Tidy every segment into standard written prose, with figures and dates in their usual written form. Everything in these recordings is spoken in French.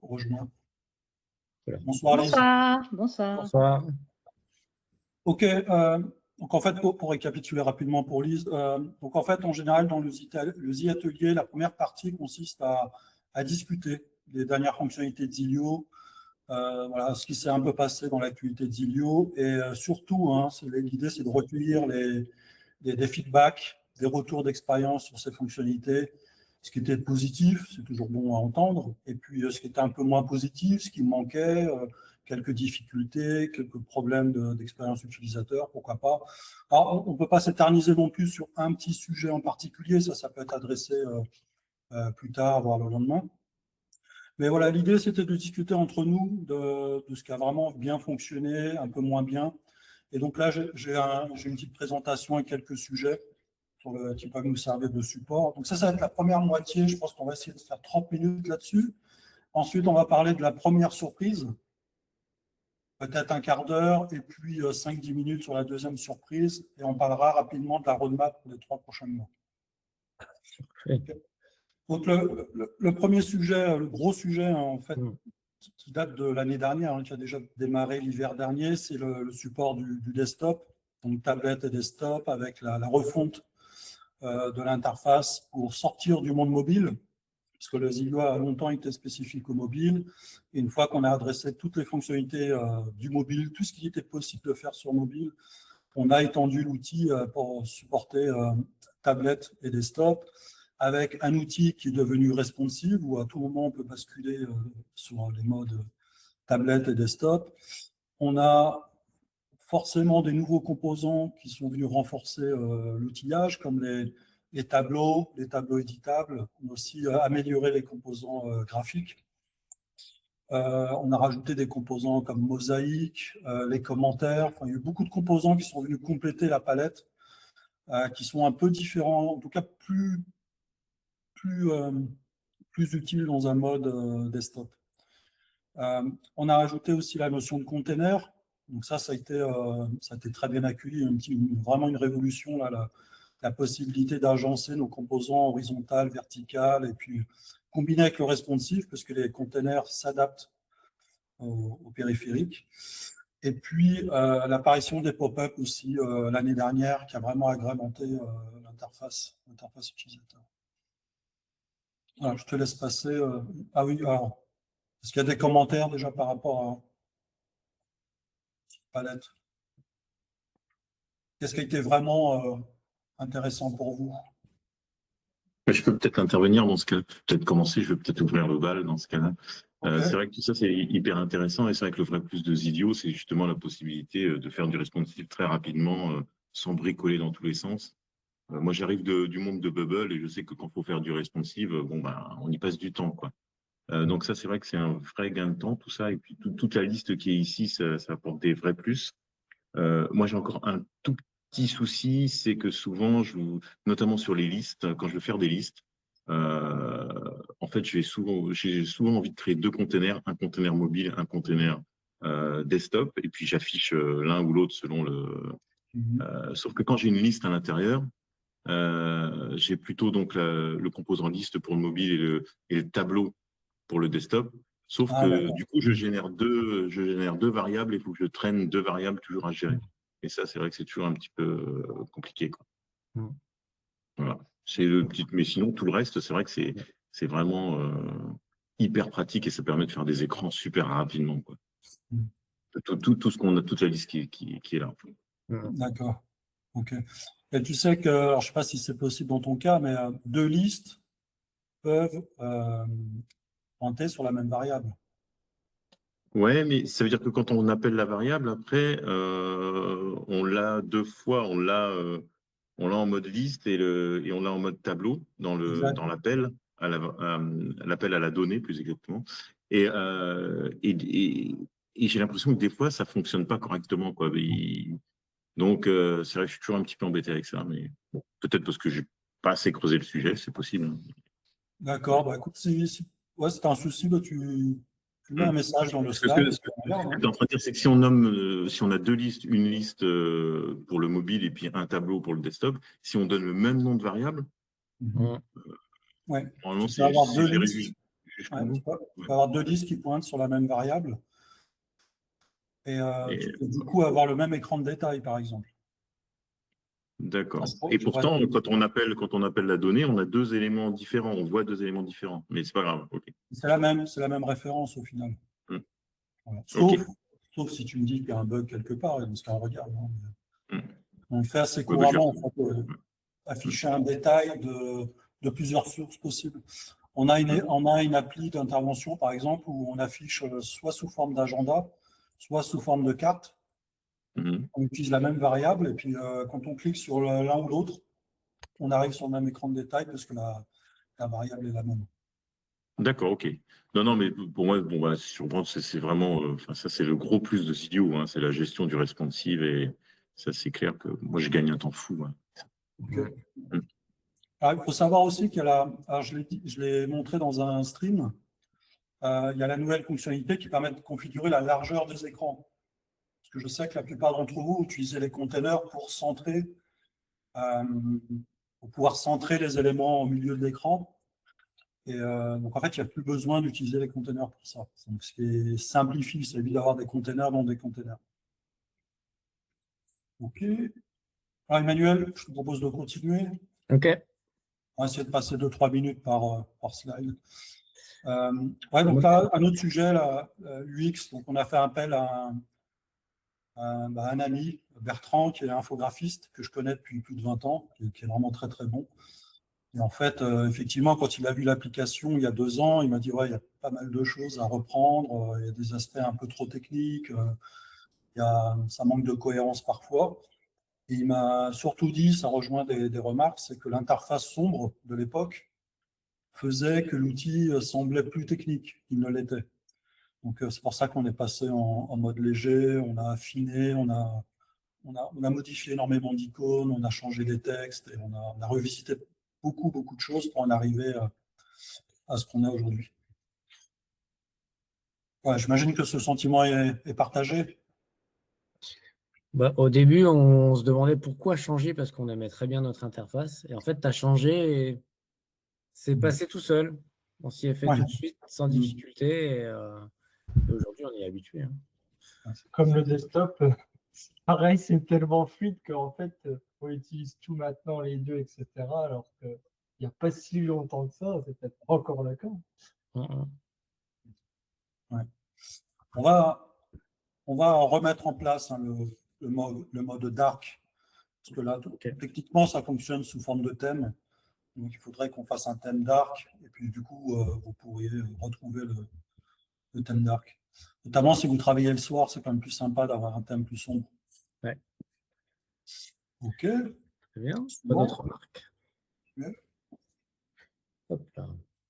rejoint. Voilà. Bonsoir Lise. Bonsoir. Bonsoir. Ok, donc en fait, pour récapituler rapidement pour Lise, donc en fait, en général, dans le Z Atelier, la première partie consiste à discuter des dernières fonctionnalités de Zilio, voilà, ce qui s'est un peu passé dans l'actualité de Zilio, et surtout, hein, l'idée, c'est de recueillir des feedbacks, des retours d'expérience sur ces fonctionnalités, ce qui était positif, c'est toujours bon à entendre, et puis ce qui était un peu moins positif, ce qui manquait, quelques difficultés, quelques problèmes d'expérience utilisateur, pourquoi pas. Alors, on ne peut pas s'éterniser non plus sur un petit sujet en particulier, ça peut être adressé plus tard, voire le lendemain. Mais voilà, l'idée, c'était de discuter entre nous de ce qui a vraiment bien fonctionné, un peu moins bien. Et donc là, j'ai une petite présentation et quelques sujets qui peuvent nous servir de support. Donc ça va être la première moitié. Je pense qu'on va essayer de faire 30 minutes là-dessus. Ensuite, on va parler de la première surprise, peut-être un quart d'heure, et puis 5-10 minutes sur la deuxième surprise. Et on parlera rapidement de la roadmap pour les 3 prochains mois. Okay. Donc le premier sujet, le gros sujet, hein, en fait, qui date de l'année dernière, hein, qui a déjà démarré l'hiver dernier, c'est le support du desktop, donc tablette et desktop, avec la refonte de l'interface pour sortir du monde mobile, parce que le Zilio a longtemps été spécifique au mobile. Et une fois qu'on a adressé toutes les fonctionnalités du mobile, tout ce qui était possible de faire sur mobile, on a étendu l'outil pour supporter tablette et desktop, avec un outil qui est devenu responsive, où à tout moment on peut basculer sur les modes tablette et desktop. On a forcément des nouveaux composants qui sont venus renforcer l'outillage, comme les tableaux éditables. On a aussi amélioré les composants graphiques. On a rajouté des composants comme mosaïque, les commentaires. Enfin, il y a eu beaucoup de composants qui sont venus compléter la palette, qui sont un peu différents, en tout cas plus utiles dans un mode desktop. On a rajouté aussi la notion de container. Donc ça a été très bien accueilli, vraiment une révolution, là, la possibilité d'agencer nos composants horizontales, verticales, et puis combiner avec le responsive, parce que les containers s'adaptent au périphérique. Et puis l'apparition des pop-up aussi l'année dernière, qui a vraiment agrémenté l'interface utilisateur. Alors, je te laisse passer. Ah oui, alors, est-ce qu'il y a des commentaires déjà par rapport à palette? Qu'est-ce qui a été vraiment intéressant pour vous? Je peux peut-être intervenir dans ce cas, peut-être commencer, je vais peut-être ouvrir le bal dans ce cas-là. Okay. C'est vrai que tout ça, c'est hyper intéressant, et c'est vrai que le vrai plus de Zilio, c'est justement la possibilité de faire du responsive très rapidement, sans bricoler dans tous les sens. Moi, j'arrive du monde de Bubble, et je sais que quand il faut faire du responsive, bon, ben, on y passe du temps, quoi. Donc ça, c'est vrai que c'est un vrai gain de temps, tout ça, et puis toute la liste qui est ici, ça apporte des vrais plus. Moi, j'ai encore un tout petit souci, c'est que souvent, notamment sur les listes, quand je veux faire des listes, en fait, j'ai souvent envie de créer 2 containers, un container mobile, un container desktop, et puis j'affiche l'un ou l'autre selon sauf que quand j'ai une liste à l'intérieur, j'ai plutôt donc le composant liste pour le mobile et le tableau pour le desktop. Sauf que du coup, je génère deux variables et il faut que je traîne 2 variables toujours à gérer. Et ça, c'est vrai que c'est toujours un petit peu compliqué, quoi. Voilà. C'est le petit, mais sinon, tout le reste, c'est vrai que c'est vraiment hyper pratique, et ça permet de faire des écrans super rapidement, quoi. Tout ce qu'on a, toute la liste qui est là. D'accord. Ok. Et tu sais que, alors je ne sais pas si c'est possible dans ton cas, mais 2 listes peuvent pointer sur la même variable. Ouais, mais ça veut dire que quand on appelle la variable, après, on l'a 2 fois, on l'a en mode liste et on l'a en mode tableau dans l'appel à l'appel à la donnée, plus exactement. Et j'ai l'impression que des fois, ça fonctionne pas correctement, quoi. Donc, c'est vrai que je suis toujours un petit peu embêté avec ça, mais bon, peut-être parce que j'ai pas assez creusé le sujet, c'est possible. D'accord. Bah écoute, ouais, c'est un souci, bah, tu mets un message dans le Ce que Slack. tu es en train de dire, c'est que si on nomme, si on a 2 listes, une liste pour le mobile et puis un tableau pour le desktop, si on donne le même nom de variable, Ouais. normalement, Tu peux avoir 2 listes. jusqu'au Ouais, bout. tu peux avoir deux listes qui pointent sur la même variable et Et, tu peux du coup avoir le même écran de détail, par exemple. Ça, d'accord. je pourrais- Et je pourrais te pourtant, le dire. quand on appelle la donnée, on a deux éléments différents. On voit deux éléments différents. Mais c'est pas grave. OK. C'est la même référence au final. Hmm. Voilà. OK. Sauf si tu me dis qu'il y a un bug quelque part, et dans ce cas, on regarde. Hein. Hmm. On le fait assez Ouais, bah, couramment, en fait, hmm. afficher un détail de plusieurs sources possibles. On a une appli d'intervention, par exemple, où on affiche soit sous forme d'agenda, soit sous forme de carte. Hmm. On utilise la même variable, et puis quand on clique sur l'un ou l'autre, on arrive sur le même écran de détail parce que la variable est la même. D'accord, ok. Non, non, mais pour moi, bon, bah, sûrement, c'est vraiment, enfin, ça, c'est le gros plus de Zidio, hein, c'est la gestion du responsive et ça, c'est clair que moi, je gagne un temps fou, hein. Ok. Mm. Ah, il faut savoir aussi qu'il y a alors je l'ai montré dans un stream, il y a la nouvelle fonctionnalité qui permet de configurer la largeur des écrans. Parce que je sais que la plupart d'entre vous utilisez les containers euh, pour pouvoir centrer les éléments au milieu de l'écran. Et donc, en fait, il n'y a plus besoin d'utiliser les containers pour ça. Donc, ce qui simplifie, c'est évite d'avoir des containers dans des containers. OK. Alors, Emmanuel, je te propose de continuer. OK. On va essayer de passer 2-3 minutes par slide. Ouais, donc là, un autre sujet, là, UX. Donc, on a fait appel à un ami, Bertrand, qui est infographiste, que je connais depuis plus de 20 ans, qui est vraiment très, très bon. Et en fait, effectivement, quand il a vu l'application il y a 2 ans, il m'a dit, ouais, il y a pas mal de choses à reprendre, il y a des aspects un peu trop techniques, ça manque de cohérence parfois. Et il m'a surtout dit, ça rejoint des remarques, c'est que l'interface sombre de l'époque faisait que l'outil semblait plus technique qu'il ne l'était. Donc, c'est pour ça qu'on est passé en mode léger, on a affiné, on a modifié énormément d'icônes, on a changé des textes et on a revisité beaucoup, beaucoup de choses pour en arriver à ce qu'on a aujourd'hui. Ouais, j'imagine que ce sentiment est partagé. Bah, au début, on se demandait pourquoi changer parce qu'on aimait très bien notre interface. Et en fait, tu as changé et c'est passé tout seul. On s'y est fait Ouais. tout de suite sans difficulté. Et aujourd'hui, on y est habitué. Hein. Comme le desktop, pareil, c'est tellement fluide qu'en fait, on utilise tout maintenant, les deux, etc. Alors qu'il n'y a pas si longtemps que ça, c'est peut-être pas encore le cas. Ouais. On va remettre en place hein, le mode dark. Parce que là, techniquement, ça fonctionne sous forme de thème. Donc, il faudrait qu'on fasse un thème dark. Et puis, du coup, vous pourriez retrouver le thème dark. Notamment, si vous travaillez le soir, c'est quand même plus sympa d'avoir un thème plus sombre. Ouais. OK. Très bien. Pas Bon. d'autres remarques. Ouais. Hop là.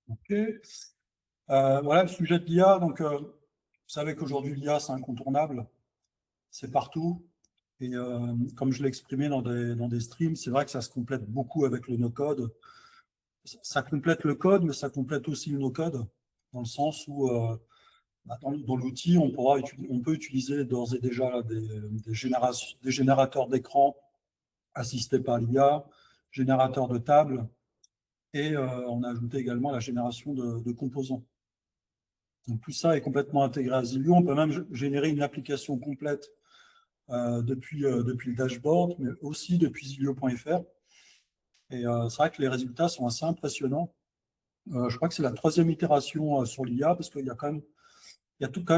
OK. Voilà le sujet de l'IA. Donc, vous savez qu'aujourd'hui, l'IA, c'est incontournable. C'est partout. Et comme je l'ai exprimé dans des streams, c'est vrai que ça se complète beaucoup avec le no-code. Ça complète le code, mais ça complète aussi le no-code, dans le sens où dans l'outil, on peut utiliser d'ores et déjà là, des générateurs d'écran assistés par l'IA, générateurs de tables, et on a ajouté également la génération de composants. Donc tout ça est complètement intégré à Zilio. On peut même générer une application complète depuis le dashboard, mais aussi depuis Zilio.fr. Et c'est vrai que les résultats sont assez impressionnants. Je crois que c'est la troisième itération sur l'IA, parce qu'il y a quand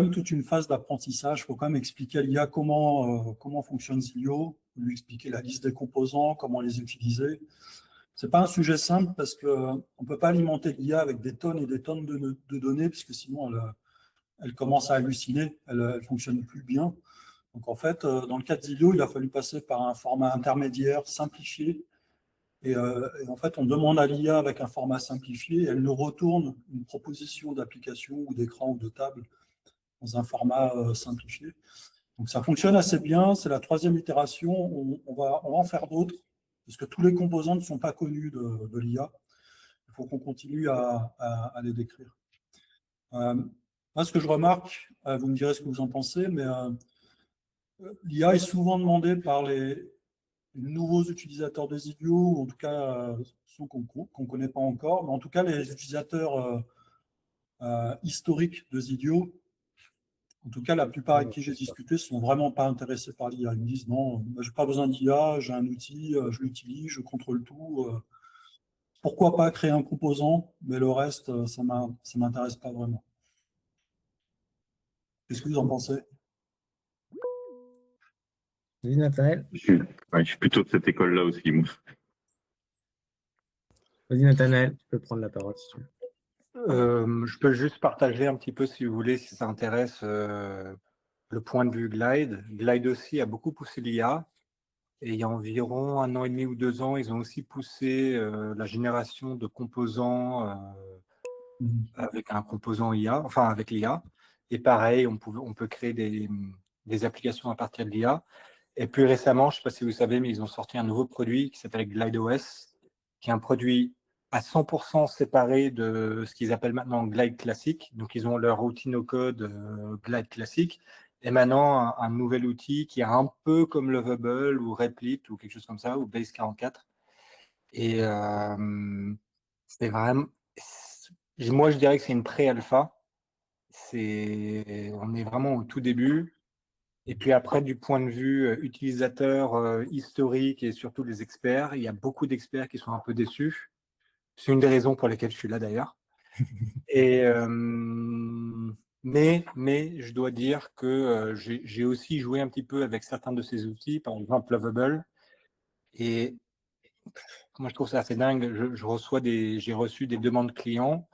même toute une phase d'apprentissage. Il faut quand même expliquer à l'IA comment fonctionne Zilio, lui expliquer la liste des composants, comment les utiliser. Ce n'est pas un sujet simple parce qu'on ne peut pas alimenter l'IA avec des tonnes et des tonnes de données, puisque sinon elle commence à halluciner, elle ne fonctionne plus bien. Donc en fait, dans le cas de Zilio, il a fallu passer par un format intermédiaire simplifié. Et en fait, on demande à l'IA avec un format simplifié, et elle nous retourne une proposition d'application ou d'écran ou de table dans un format simplifié. Donc ça fonctionne assez bien, c'est la troisième itération, on va en faire d'autres, parce que tous les composants ne sont pas connus de l'IA. Il faut qu'on continue à les décrire. Moi, ce que je remarque, vous me direz ce que vous en pensez, mais l'IA est souvent demandée par les nouveaux utilisateurs des idiots, ou en tout cas ceux qu'on ne connaît pas encore, mais en tout cas les utilisateurs historique de Zydio. En tout cas, la plupart avec qui j'ai discuté ne sont vraiment pas intéressés par l'IA. Ils me disent non, je n'ai pas besoin d'IA, j'ai un outil, je l'utilise, je contrôle tout. Pourquoi pas créer un composant, mais le reste, ça ne m'intéresse pas vraiment. Qu'est-ce que vous en pensez? Vas-y, Nathanaël. Je suis plutôt de cette école-là aussi, moi. Vas-y, Nathanaël, tu peux prendre la parole si tu veux. Je peux juste partager un petit peu, si vous voulez, si ça intéresse, le point de vue Glide. Glide aussi a beaucoup poussé l'IA. Et il y a environ 1 an et demi ou 2 ans, ils ont aussi poussé la génération de composants avec un composant IA, enfin avec l'IA. Et pareil, on peut créer des applications à partir de l'IA. Et plus récemment, je ne sais pas si vous savez, mais ils ont sorti un nouveau produit qui s'appelle GlideOS, qui est un produit à 100% séparé de ce qu'ils appellent maintenant Glide classique. Donc, ils ont leur outil no-code Glide classique. Et maintenant, un nouvel outil qui est un peu comme Lovable ou Replit ou quelque chose comme ça, ou Base 44. Et c'est vraiment... Moi, je dirais que c'est une pré-alpha. On est vraiment au tout début. Et puis après, du point de vue utilisateur historique et surtout les experts, il y a beaucoup d'experts qui sont un peu déçus. C'est une des raisons pour lesquelles je suis là d'ailleurs. Et mais je dois dire que j'ai aussi joué un petit peu avec certains de ces outils, par exemple Lovable. Et moi, je trouve ça assez dingue. J'ai reçu des demandes clients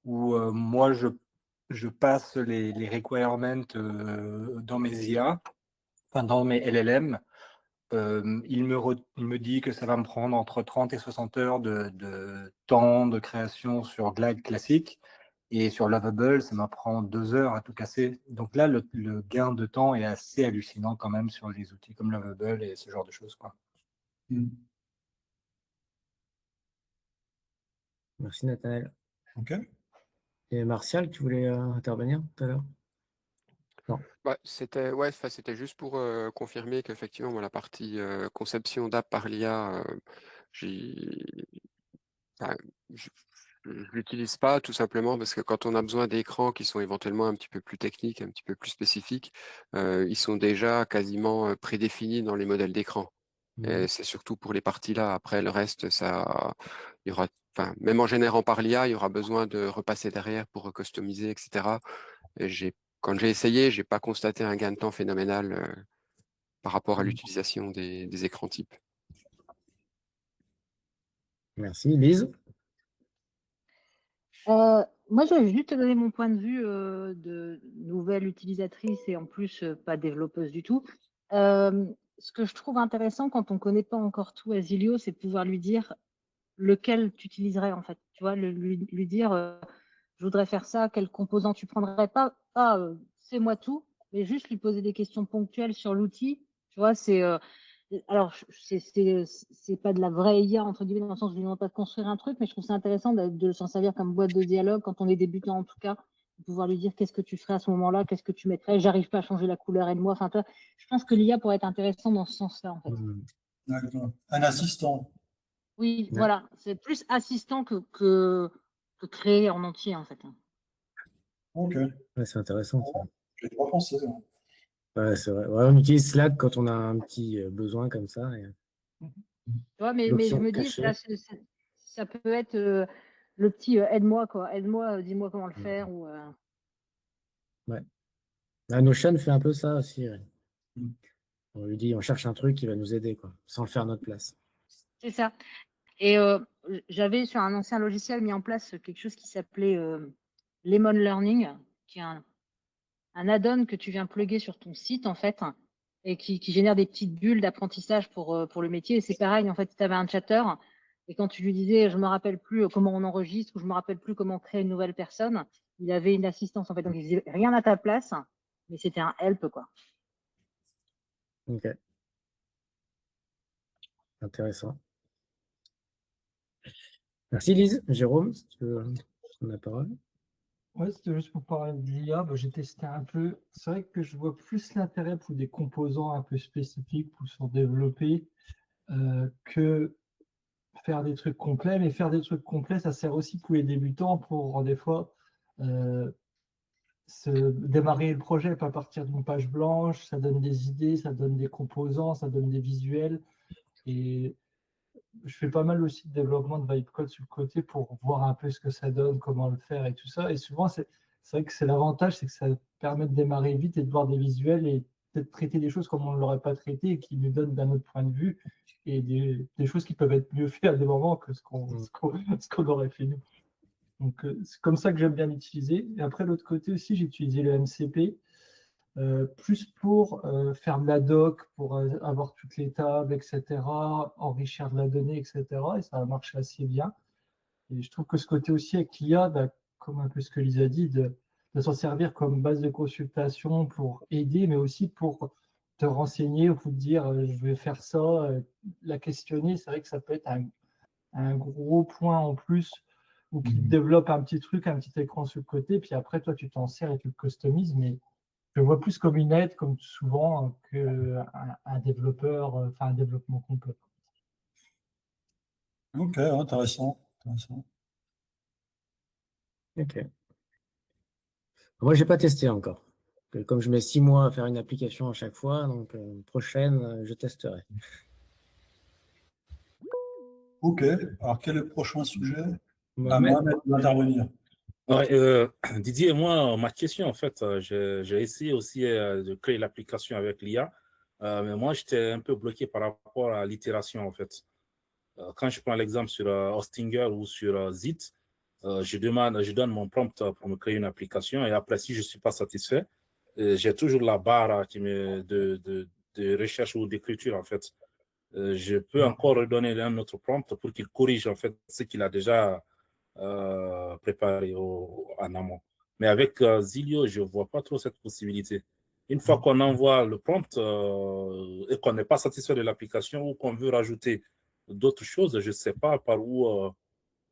où moi, je passe les requirements dans mes IA, enfin dans mes LLM. Il me dit que ça va me prendre entre 30 et 60 heures de temps de création sur Glide classique. Et sur Lovable, ça me prend 2 heures à tout casser. Donc là, le gain de temps est assez hallucinant quand même sur les outils comme Lovable et ce genre de choses, quoi. Merci, Nathanaël. OK. Et Martial, tu voulais intervenir tout à l'heure? Bah, c'était juste pour confirmer qu'effectivement, moi, la partie conception d'app par l'IA, enfin, je l'utilise pas tout simplement parce que quand on a besoin d'écrans qui sont éventuellement un petit peu plus techniques, un petit peu plus spécifiques, ils sont déjà quasiment prédéfinis dans les modèles d'écran. Et c'est surtout pour les parties là. Après, le reste, il y aura, enfin, même en générant par l'IA, il y aura besoin de repasser derrière pour customiser, etc. Et quand j'ai essayé, j'ai pas constaté un gain de temps phénoménal par rapport à l'utilisation des écrans types. Merci. Lise? Moi, je vais juste te donner mon point de vue de nouvelle utilisatrice et en plus pas développeuse du tout. Ce que je trouve intéressant quand on ne connaît pas encore tout à Zilio, c'est de pouvoir lui dire lequel tu utiliserais en fait. Tu vois, lui dire je voudrais faire ça, quel composant tu prendrais pas, fais-moi tout, mais juste lui poser des questions ponctuelles sur l'outil. Tu vois, alors, c'est pas de la vraie IA, entre guillemets, dans le sens où je ne lui demande pas de construire un truc, mais je trouve ça intéressant de s'en servir comme boîte de dialogue quand on est débutant, en tout cas, de pouvoir lui dire qu'est-ce que tu ferais à ce moment-là, qu'est-ce que tu mettrais, j'arrive pas à changer la couleur, aide-moi. Enfin, toi, je pense que l'IA pourrait être intéressant dans ce sens-là, en fait. D'accord. Un assistant. Oui, voilà, c'est plus assistant que créer en entier, en fait. OK. Ouais, c'est intéressant, ça. Je n'ai pas pensé. Ouais, c'est vrai. Ouais, on utilise Slack quand on a un petit besoin comme ça. Tu vois, mais je L'option me dis, cachée. ça peut être le petit aide-moi, quoi. Aide-moi, dis-moi comment le faire. Ou, Ouais. Notion fait un peu ça aussi. Ouais. Mm. On lui dit, on cherche un truc qui va nous aider, quoi, sans le faire à notre place. C'est ça. Et j'avais sur un ancien logiciel mis en place quelque chose qui s'appelait Lemon Learning, qui est un add-on que tu viens plugger sur ton site, en fait, et qui génère des petites bulles d'apprentissage pour le métier. Et c'est pareil, en fait, tu avais un chatter, et quand tu lui disais, je me rappelle plus comment on enregistre, ou je me rappelle plus comment créer une nouvelle personne, il avait une assistance, en fait. Donc, il faisait rien à ta place, mais c'était un help, quoi. Ok. Intéressant. Merci Lise. Jérôme, si tu veux prendre la parole. Ouais, c'était juste pour parler de l'IA, j'ai testé un peu. C'est vrai que je vois plus l'intérêt pour des composants un peu spécifiques pour se développer que faire des trucs complets. Mais faire des trucs complets, ça sert aussi pour les débutants pour des fois démarrer le projet, pas partir d'une page blanche, ça donne des idées, ça donne des composants, ça donne des visuels. Et je fais pas mal aussi de développement de vibe code sur le côté pour voir un peu ce que ça donne, comment le faire et tout ça. Et souvent, c'est vrai que c'est l'avantage, c'est que ça permet de démarrer vite et de voir des visuels et peut-être traiter des choses comme on ne l'aurait pas traité et qui nous donnent d'un autre point de vue et des choses qui peuvent être mieux faites à des moments que ce qu'on aurait fait nous. Donc, c'est comme ça que j'aime bien l'utiliser. Et après, l'autre côté aussi, j'ai utilisé le MCP. Plus pour faire de la doc, pour avoir toutes les tables, etc., enrichir de la donnée, etc. Et ça a marché assez bien. Et je trouve que ce côté aussi avec l'IA, bah, comme un peu ce que Lisa a dit, de s'en servir comme base de consultation pour aider, mais aussi pour te renseigner ou pour te dire je vais faire ça, la questionner. C'est vrai que ça peut être un gros point en plus ou qui développe un petit truc, un petit écran sur le côté, puis après, toi, tu t'en sers et tu le customises, mais je le vois plus comme une aide, comme souvent, qu'un développeur, enfin un développement complet. Ok, intéressant. Intéressant. Ok. Moi, j'ai pas testé encore. Comme je mets 6 mois à faire une application à chaque fois, donc prochaine, je testerai. Ok, alors quel est le prochain sujet? Mohamed, Mohamed va intervenir. Ouais, Didier, moi, ma question, en fait, j'ai essayé aussi de créer l'application avec l'IA, mais moi, j'étais un peu bloqué par rapport à l'itération, en fait. Quand je prends l'exemple sur Hostinger ou sur Zit, je donne mon prompt pour me créer une application et après, si je ne suis pas satisfait, j'ai toujours la barre de recherche ou d'écriture, en fait. Je peux encore redonner un autre prompt pour qu'il corrige, en fait, ce qu'il a déjà préparé en amont. Mais avec Zilio, je ne vois pas trop cette possibilité. Une fois qu'on envoie le prompt et qu'on n'est pas satisfait de l'application ou qu'on veut rajouter d'autres choses, je ne sais pas par où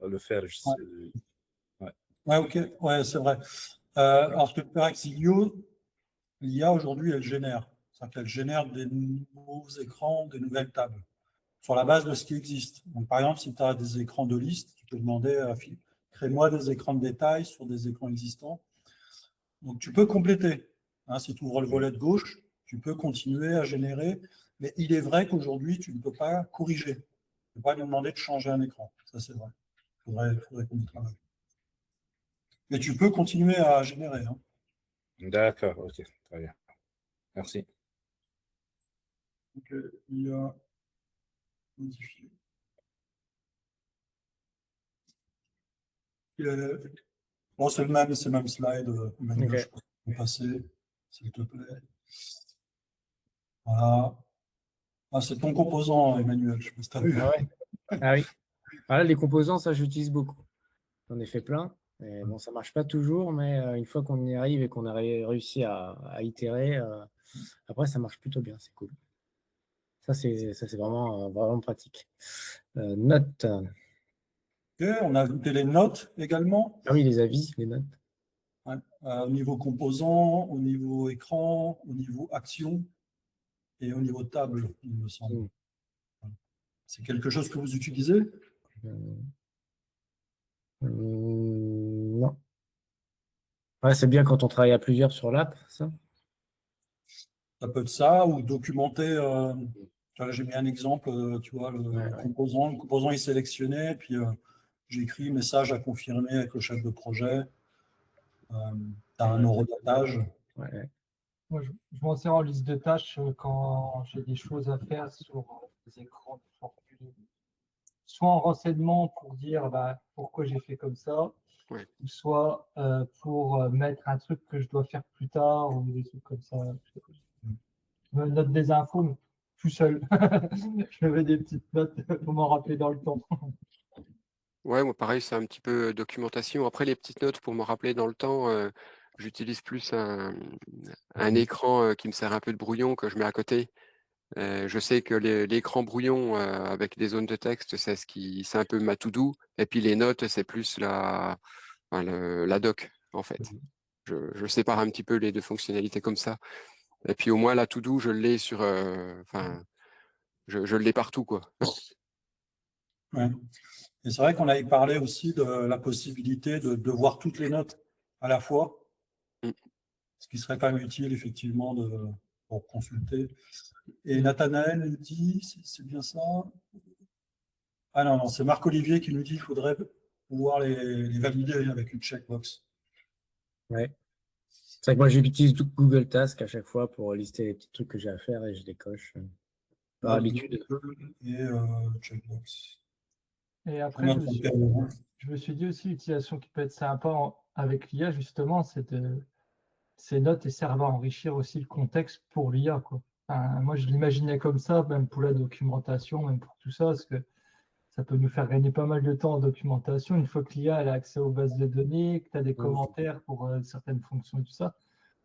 le faire. Ouais, ok, ouais, c'est vrai. Alors, ce que peut faire avec Zilio, l'IA aujourd'hui, elle génère. C'est-à-dire qu'elle génère des nouveaux écrans, des nouvelles tables, sur la base de ce qui existe. Donc, par exemple, si tu as des écrans de liste, tu peux demander à crée-moi des écrans de détail sur des écrans existants. Donc, tu peux compléter. Hein, si tu ouvres le volet de gauche, tu peux continuer à générer. Mais il est vrai qu'aujourd'hui, tu ne peux pas corriger. Tu ne peux pas lui demander de changer un écran. Ça, c'est vrai. Il faudrait qu'on y travaille. Mais tu peux continuer à générer. Hein. D'accord, ok, très bien. Merci. Donc, il y a modifié. Bon, c'est le même slide. Emmanuel, je pense qu'on peut passer, s'il te plaît. Voilà. Ah, c'est ton composant, Emmanuel. Je pense que tu as vu. Ah ouais. Ah oui. Voilà, les composants, ça, j'utilise beaucoup. J'en ai fait plein. Et bon, ça ne marche pas toujours, mais une fois qu'on y arrive et qu'on a réussi à itérer, après, ça marche plutôt bien. C'est cool. Ça, c'est vraiment pratique. Notes. Ok, on a ajouté les notes également. Ah oui, les avis, les notes. Ouais. Au niveau composant, au niveau écran, au niveau action et au niveau table, il me semble. C'est quelque chose que vous utilisez? Non. Ouais, c'est bien quand on travaille à plusieurs sur l'app, ça. Ça peut être ça, ou documenter. J'ai mis un exemple, tu vois, le composant. Le composant est sélectionné, puis j'ai écrit message à confirmer avec le chef de projet. Tu as un eurodatage. Ouais. Moi, je m'en sers en liste de tâches quand j'ai des choses à faire sur les écrans de formule. Soit en renseignement pour dire bah, pourquoi j'ai fait comme ça, Ouais. soit pour mettre un truc que je dois faire plus tard ou des trucs comme ça. Je me note des infos, mais tout seul. Je me mets des petites notes pour m'en rappeler dans le temps. Ouais, moi pareil, c'est un petit peu documentation. Après, les petites notes pour me rappeler dans le temps, j'utilise plus un écran qui me sert un peu de brouillon que je mets à côté. Je sais que l'écran brouillon avec des zones de texte, c'est un peu ma to-do. Et puis les notes, c'est plus la doc, en fait. Je sépare un petit peu les deux fonctionnalités comme ça. Et puis au moins la to-do, je l'ai sur, je l'ai partout, quoi. Ouais. Et c'est vrai qu'on avait parlé aussi de la possibilité de voir toutes les notes à la fois, Mm. ce qui serait quand même utile, effectivement, pour consulter. Et Nathanaël nous dit, c'est bien ça? Ah non, non, c'est Marc-Olivier qui nous dit qu'il faudrait pouvoir les valider avec une checkbox. Ouais. C'est vrai que moi, j'utilise Google Task à chaque fois pour lister les petits trucs que j'ai à faire et je les coche par habitude. Et checkbox. Et après, Combien de temps perdre, hein? je me suis dit aussi, l'utilisation qui peut être sympa avec l'IA, justement, ces notes et servent à enrichir aussi le contexte pour l'IA, quoi. Enfin, moi, je l'imaginais comme ça, même pour la documentation, même pour tout ça, parce que ça peut nous faire gagner pas mal de temps en documentation. Une fois que l'IA a accès aux bases de données, que tu as des commentaires pour certaines fonctions et tout ça,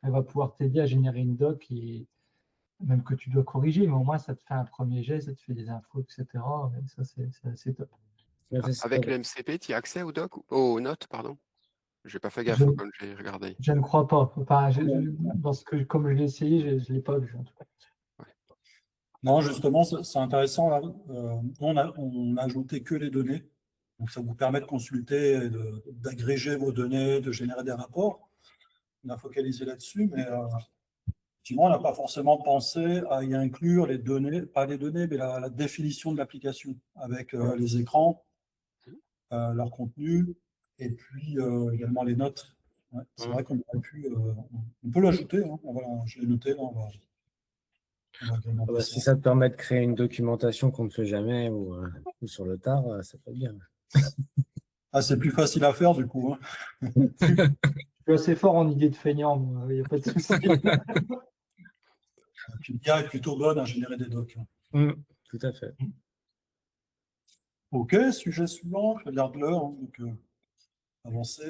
elle va pouvoir t'aider à générer une doc, et même que tu dois corriger, mais au moins ça te fait un premier jet, ça te fait des infos, etc. Et ça, c'est assez top. Avec le MCP, tu as accès aux docs, aux notes, pardon? J'ai pas fait gaffe Je- quand j'ai regardé. Je ne crois pas. Enfin, comme je l'ai essayé, je ne l'ai pas vu, en tout cas. Non, justement, c'est intéressant. Là. On a ajouté que les données. Donc, ça vous permet de consulter, et d'agréger vos données, de générer des rapports. On a focalisé là-dessus, mais effectivement, on n'a pas forcément pensé à y inclure les données, pas les données, mais la définition de l'application avec les écrans, leur contenu, et puis également les notes. Ouais, c'est vrai qu'on aurait pu, on peut l'ajouter. Hein. Voilà, je l'ai noté. Là, on va agrémenter Si ça. ça te permet de créer une documentation qu'on ne fait jamais ou sur le tard, ça peut être bien. Ah, c'est plus facile à faire, du coup. Hein. Je suis assez fort en idée de feignant, il n'y a pas de souci. L'IA est plutôt bonne à générer des docs. Tout à fait. OK, sujet suivant, je regarde l'heure, hein, donc avancer.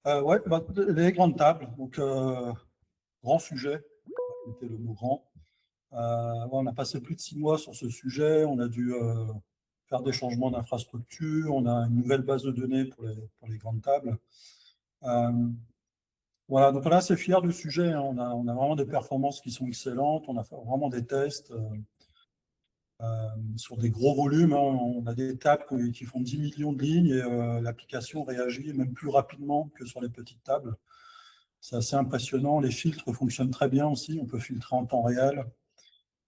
Ouais, les grandes tables, donc grand sujet, c'était le mot grand. Ouais, on a passé plus de 6 mois sur ce sujet, on a dû faire des changements d'infrastructure, on a une nouvelle base de données pour les grandes tables. Voilà, donc on est assez fiers du sujet, hein. On a vraiment des performances qui sont excellentes, on a fait vraiment des tests sur des gros volumes, hein. On a des tables qui font 10 millions de lignes et l'application réagit même plus rapidement que sur les petites tables. C'est assez impressionnant, les filtres fonctionnent très bien aussi, on peut filtrer en temps réel,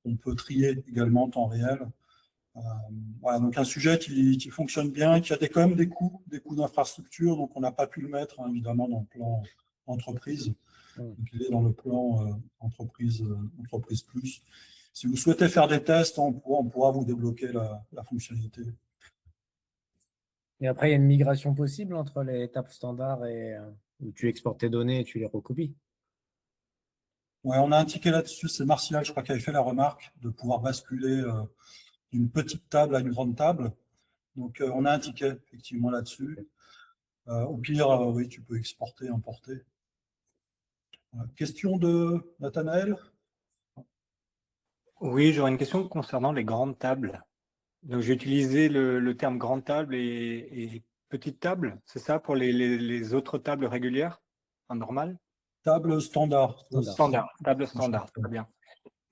on peut trier également en temps réel. Voilà, donc un sujet qui fonctionne bien, qui a quand même des coûts d'infrastructure, donc on n'a pas pu le mettre, hein, évidemment, dans le plan entreprise. Donc il est dans le plan entreprise plus. Si vous souhaitez faire des tests, on pourra vous débloquer la fonctionnalité. Et après, il y a une migration possible entre les tables standards et où tu exportes tes données et tu les recopies. Ouais, on a un ticket là-dessus, c'est Martial, je crois, qui avait fait la remarque de pouvoir basculer d'une petite table à une grande table. Donc on a un ticket effectivement là-dessus. Au pire, oui, tu peux exporter, importer. Voilà. Question de Nathanaël? Oui, j'aurais une question concernant les grandes tables. Donc, j'ai utilisé le terme grande table et petite table, c'est ça, pour les autres tables régulières, en normal? Table standard. Table standard, très bien.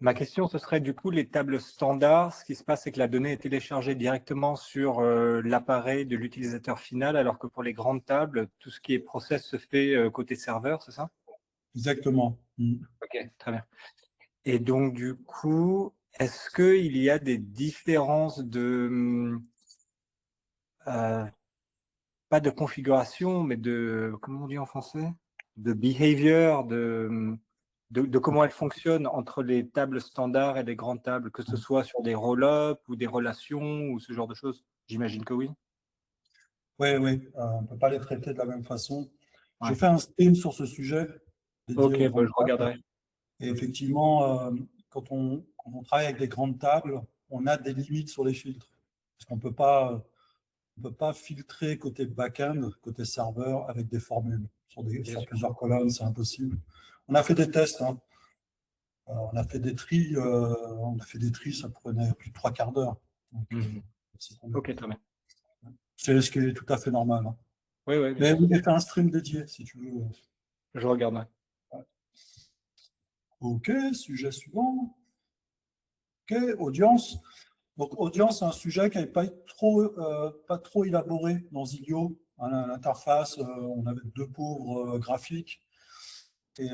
Ma question, ce serait du coup les tables standards. Ce qui se passe, c'est que la donnée est téléchargée directement sur l'appareil de l'utilisateur final, alors que pour les grandes tables, tout ce qui est process se fait côté serveur, c'est ça? Exactement. Ok, très bien. Et donc, du coup, est-ce qu'il y a des différences de, pas de configuration, mais comment on dit en français? De behavior, de comment elles fonctionnent entre les tables standards et les grandes tables, que ce soit sur des roll-up ou des relations ou ce genre de choses? J'imagine que oui. Oui, on ne peut pas les traiter de la même façon. Ouais. J'ai fait un stream sur ce sujet. Ok, je regarderai. Et effectivement, quand on travaille avec des grandes tables, on a des limites sur les filtres. Parce qu'on ne peut pas filtrer côté back-end, côté serveur, avec des formules. Sur plusieurs colonnes, c'est impossible. On a fait des tests. Hein. On a fait des tris, ça prenait plus de 3/4 d'heure. Ok, très bien. C'est ce qui est tout à fait normal. Hein. Oui, oui. Mais vous avez fait un stream dédié, si tu veux. Je regarderai. OK, sujet suivant. OK, audience. Donc, audience, c'est un sujet qui n'avait pas trop élaboré dans Zilio. À l'interface, on avait 2 pauvres graphiques. Et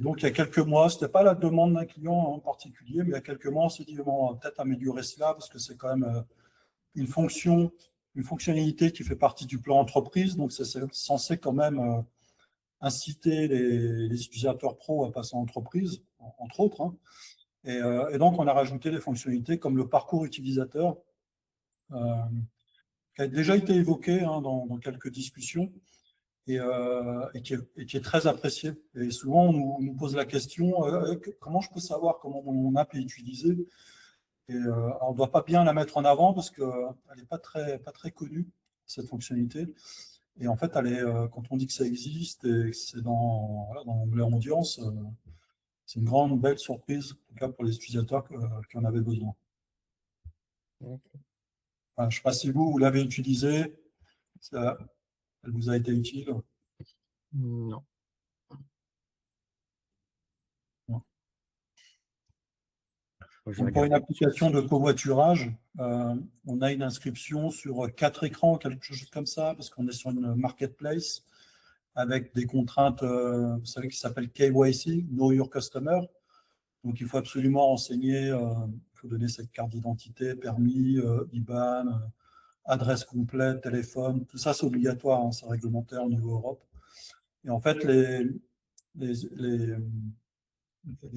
donc, il y a quelques mois, ce n'était pas la demande d'un client en particulier, mais il y a quelques mois, on s'est dit, bon, on va peut-être améliorer cela parce que c'est quand même une fonctionnalité qui fait partie du plan entreprise. Donc, c'est censé quand même inciter les utilisateurs pro à passer en entreprise, entre autres. Hein. Et donc, on a rajouté des fonctionnalités comme le parcours utilisateur, qui a déjà été évoqué hein, dans quelques discussions et qui est très apprécié. Et souvent, on nous pose la question, comment je peux savoir comment mon app est utilisée? Et on ne doit pas bien la mettre en avant parce qu'elle n'est pas très connue, cette fonctionnalité. Et en fait, quand on dit que ça existe et que c'est dans l'onglet audience, c'est une grande, belle surprise, en tout cas pour les utilisateurs qui en avaient besoin. Enfin, je ne sais pas si vous l'avez utilisé, elle vous a été utile? Non. Donc, pour une application de covoiturage, on a une inscription sur 4 écrans, quelque chose comme ça, parce qu'on est sur une marketplace avec des contraintes, vous savez, qui s'appellent KYC, Know Your Customer. Donc, il faut absolument renseigner, il faut donner cette carte d'identité, permis, IBAN, adresse complète, téléphone. Tout ça, c'est obligatoire, hein, c'est réglementaire au niveau Europe. Et en fait, les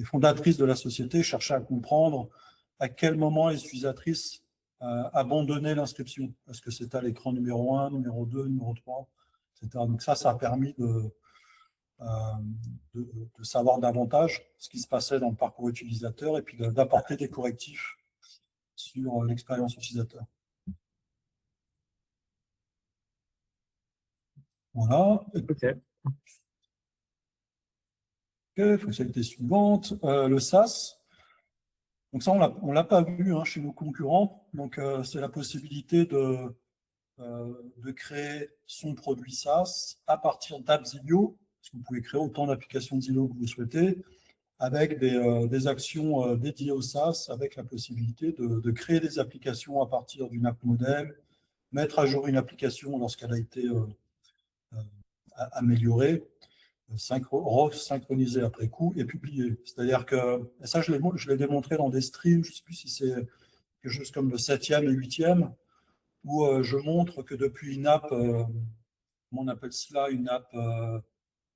fondatrices de la société cherchaient à comprendre à quel moment les utilisatrices abandonnaient l'inscription. Est-ce que c'était à l'écran numéro 1, numéro 2, numéro 3, etc. Donc ça a permis de savoir davantage ce qui se passait dans le parcours utilisateur et puis d'apporter des correctifs sur l'expérience utilisateur. Voilà. Ok, fonctionnalité suivante, le SaaS. Donc ça, on ne l'a pas vu hein, chez nos concurrents. Donc c'est la possibilité de créer son produit SaaS à partir d'apps Zillow, parce que vous pouvez créer autant d'applications Zillow que vous souhaitez, avec des actions dédiées au SaaS, avec la possibilité de créer des applications à partir d'une app modèle, mettre à jour une application lorsqu'elle a été améliorée, synchronisé après coup et publié. C'est-à-dire que, et ça je l'ai démontré dans des streams, je ne sais plus si c'est quelque chose comme le 7e et 8e, où je montre que depuis une app, comment on appelle cela, une app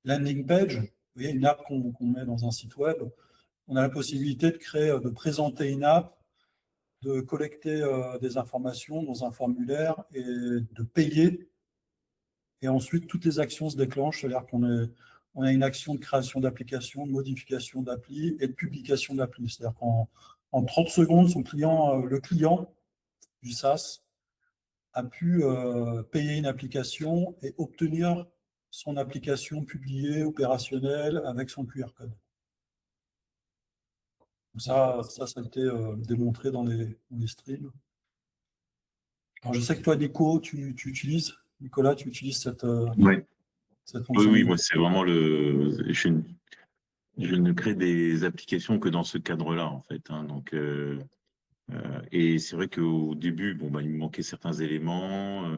landing page, vous voyez, une app qu'on met dans un site web, on a la possibilité de créer, de présenter une app, de collecter des informations dans un formulaire et de payer. Et ensuite, toutes les actions se déclenchent, c'est-à-dire on a une action de création d'application, de modification d'appli et de publication d'appli. C'est-à-dire qu'en 30 secondes, le client du SaaS a pu payer une application et obtenir son application publiée, opérationnelle, avec son QR code. Donc ça a été démontré dans les streams. Alors, je sais que toi, Nico, Nicolas, tu utilises cette fonctionnalité. Oui, moi, c'est vraiment je ne crée des applications que dans ce cadre-là, en fait. Hein, donc, et c'est vrai qu'au début, il me manquait certains éléments,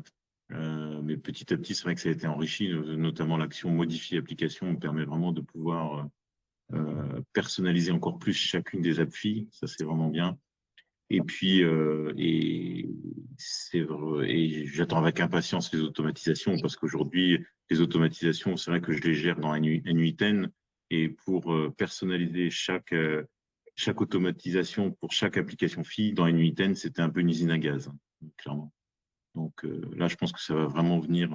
mais petit à petit, c'est vrai que ça a été enrichi, notamment l'action modifier application me permet vraiment de pouvoir personnaliser encore plus chacune des applis. Ça, c'est vraiment bien. Et puis, j'attends avec impatience les automatisations parce qu'aujourd'hui, les automatisations, c'est vrai que je les gère dans N8N et pour personnaliser chaque automatisation pour chaque application fille dans N8N, c'était un peu une usine à gaz, hein, clairement. Donc là, je pense que ça va vraiment venir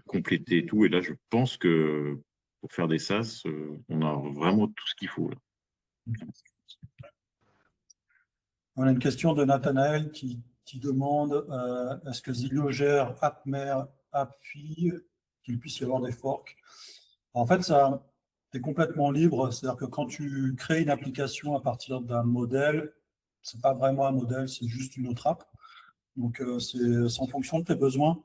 compléter tout. Et là, je pense que pour faire des SaaS, on a vraiment tout ce qu'il faut. Là. On a une question de Nathanaël qui demande est-ce que Zillow gère app mère, app fille, qu'il puisse y avoir des forks? En fait, ça est complètement libre. C'est-à-dire que quand tu crées une application à partir d'un modèle, ce n'est pas vraiment un modèle, c'est juste une autre app. Donc, c'est en fonction de tes besoins.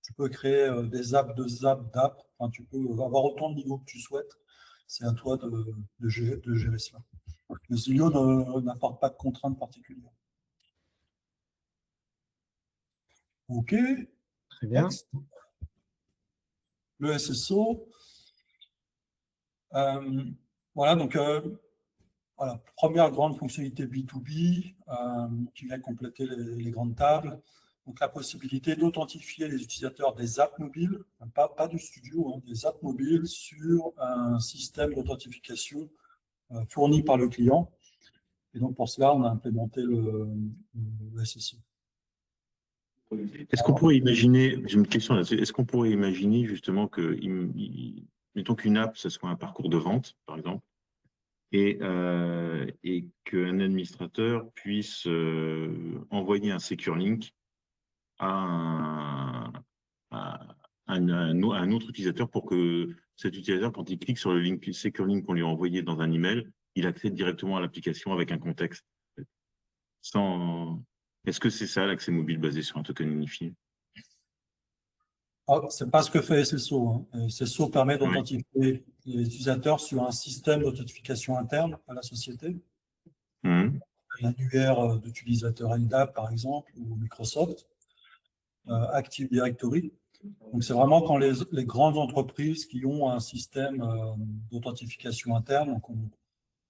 Tu peux créer des apps d'apps. Enfin, tu peux avoir autant de niveaux que tu souhaites. C'est à toi de gérer cela. Le Zillow n'apporte pas de contraintes particulières. OK. Très bien. Next. Le SSO. Voilà, donc voilà, première grande fonctionnalité B2B qui vient compléter les grandes tables. Donc la possibilité d'authentifier les utilisateurs des apps mobiles, pas du studio, hein, des apps mobiles sur un système d'authentification fourni par le client. Et donc pour cela, on a implémenté le SSO. Est-ce qu'on pourrait imaginer, j'ai une question là-dessus, est-ce qu'on pourrait imaginer justement que, mettons qu'une app, ce soit un parcours de vente, par exemple, et qu'un administrateur puisse envoyer un secure link à un autre utilisateur pour que cet utilisateur, quand il clique sur le link secure link qu'on lui a envoyé dans un email, il accède directement à l'application avec un contexte. Est-ce que c'est ça l'accès mobile basé sur un token unifié? Ce n'est pas ce que fait SSO. Hein. SSO permet d'authentifier les utilisateurs sur un système d'authentification interne à la société. L'annuaire d'utilisateurs LDAP, par exemple, ou Microsoft, Active Directory. Donc, c'est vraiment quand les grandes entreprises qui ont un système d'authentification interne, donc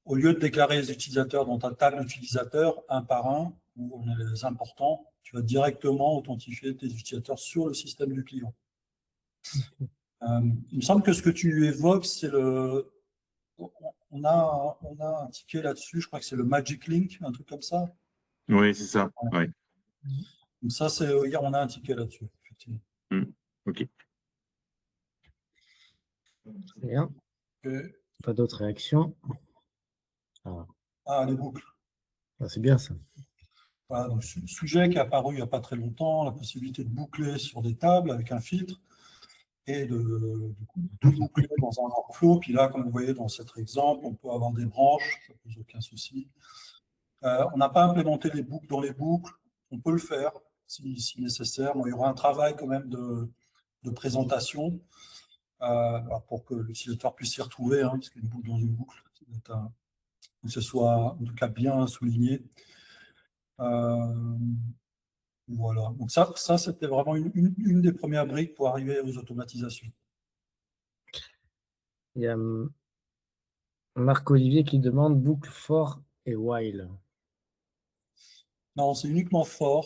au lieu de déclarer les utilisateurs dans ta table d'utilisateurs un par un, où on a les importants, tu vas directement authentifier tes utilisateurs sur le système du client. Il me semble que ce que tu évoques, c'est le... On a un ticket là-dessus, je crois que c'est le Magic Link, un truc comme ça. Oui, c'est ça. Ouais. Donc ça, on a un ticket là-dessus, effectivement. OK. Très bien. Pas d'autres réactions. Les boucles. C'est bien ça. Voilà, donc sujet qui est apparu il n'y a pas très longtemps, la possibilité de boucler sur des tables avec un filtre et de boucler dans un workflow. Puis là, comme vous voyez dans cet exemple, on peut avoir des branches, ça ne pose aucun souci. On n'a pas implémenté les boucles dans les boucles, on peut le faire si nécessaire. Bon, il y aura un travail quand même de présentation pour que l'utilisateur puisse s'y retrouver, hein, parce qu'une boucle dans une boucle, que ce soit en tout cas bien souligné. Voilà, donc ça c'était vraiment une des premières briques pour arriver aux automatisations. Il y a Marc-Olivier qui demande boucle for et while. Non, c'est uniquement for.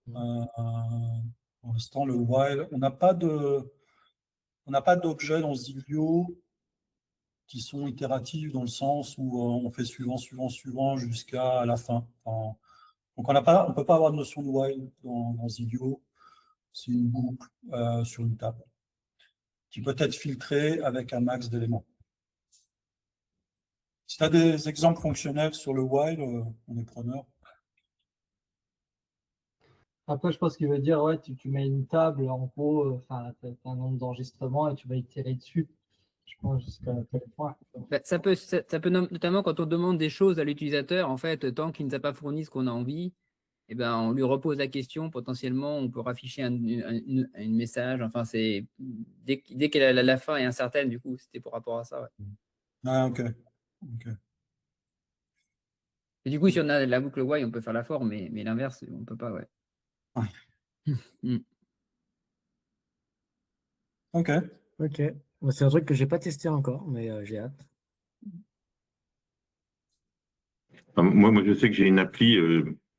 Pour l'instant, le while, on n'a pas d'objets dans Zilio qui sont itératifs dans le sens où on fait suivant jusqu'à la fin. Donc on ne peut pas avoir de notion de while dans Zilio. C'est une boucle sur une table qui peut être filtrée avec un max d'éléments. Si tu as des exemples fonctionnels sur le while, on est preneur. Après, je pense qu'il veut dire, ouais, tu mets une table, en gros, tu as un nombre d'enregistrements et tu vas itérer dessus. Je pense jusqu'à tel point. Ça peut notamment quand on demande des choses à l'utilisateur, en fait, tant qu'il ne nous a pas fourni ce qu'on a envie, eh ben, on lui repose la question, potentiellement, on peut rafficher un message. Enfin, c'est dès que la fin est incertaine, du coup, c'était pour rapport à ça. Ouais. Ah, ok. Et du coup, si on a la boucle while, on peut faire la for, mais l'inverse, on ne peut pas, ouais. Ok. C'est un truc que je n'ai pas testé encore, mais j'ai hâte. Moi, je sais que j'ai une appli,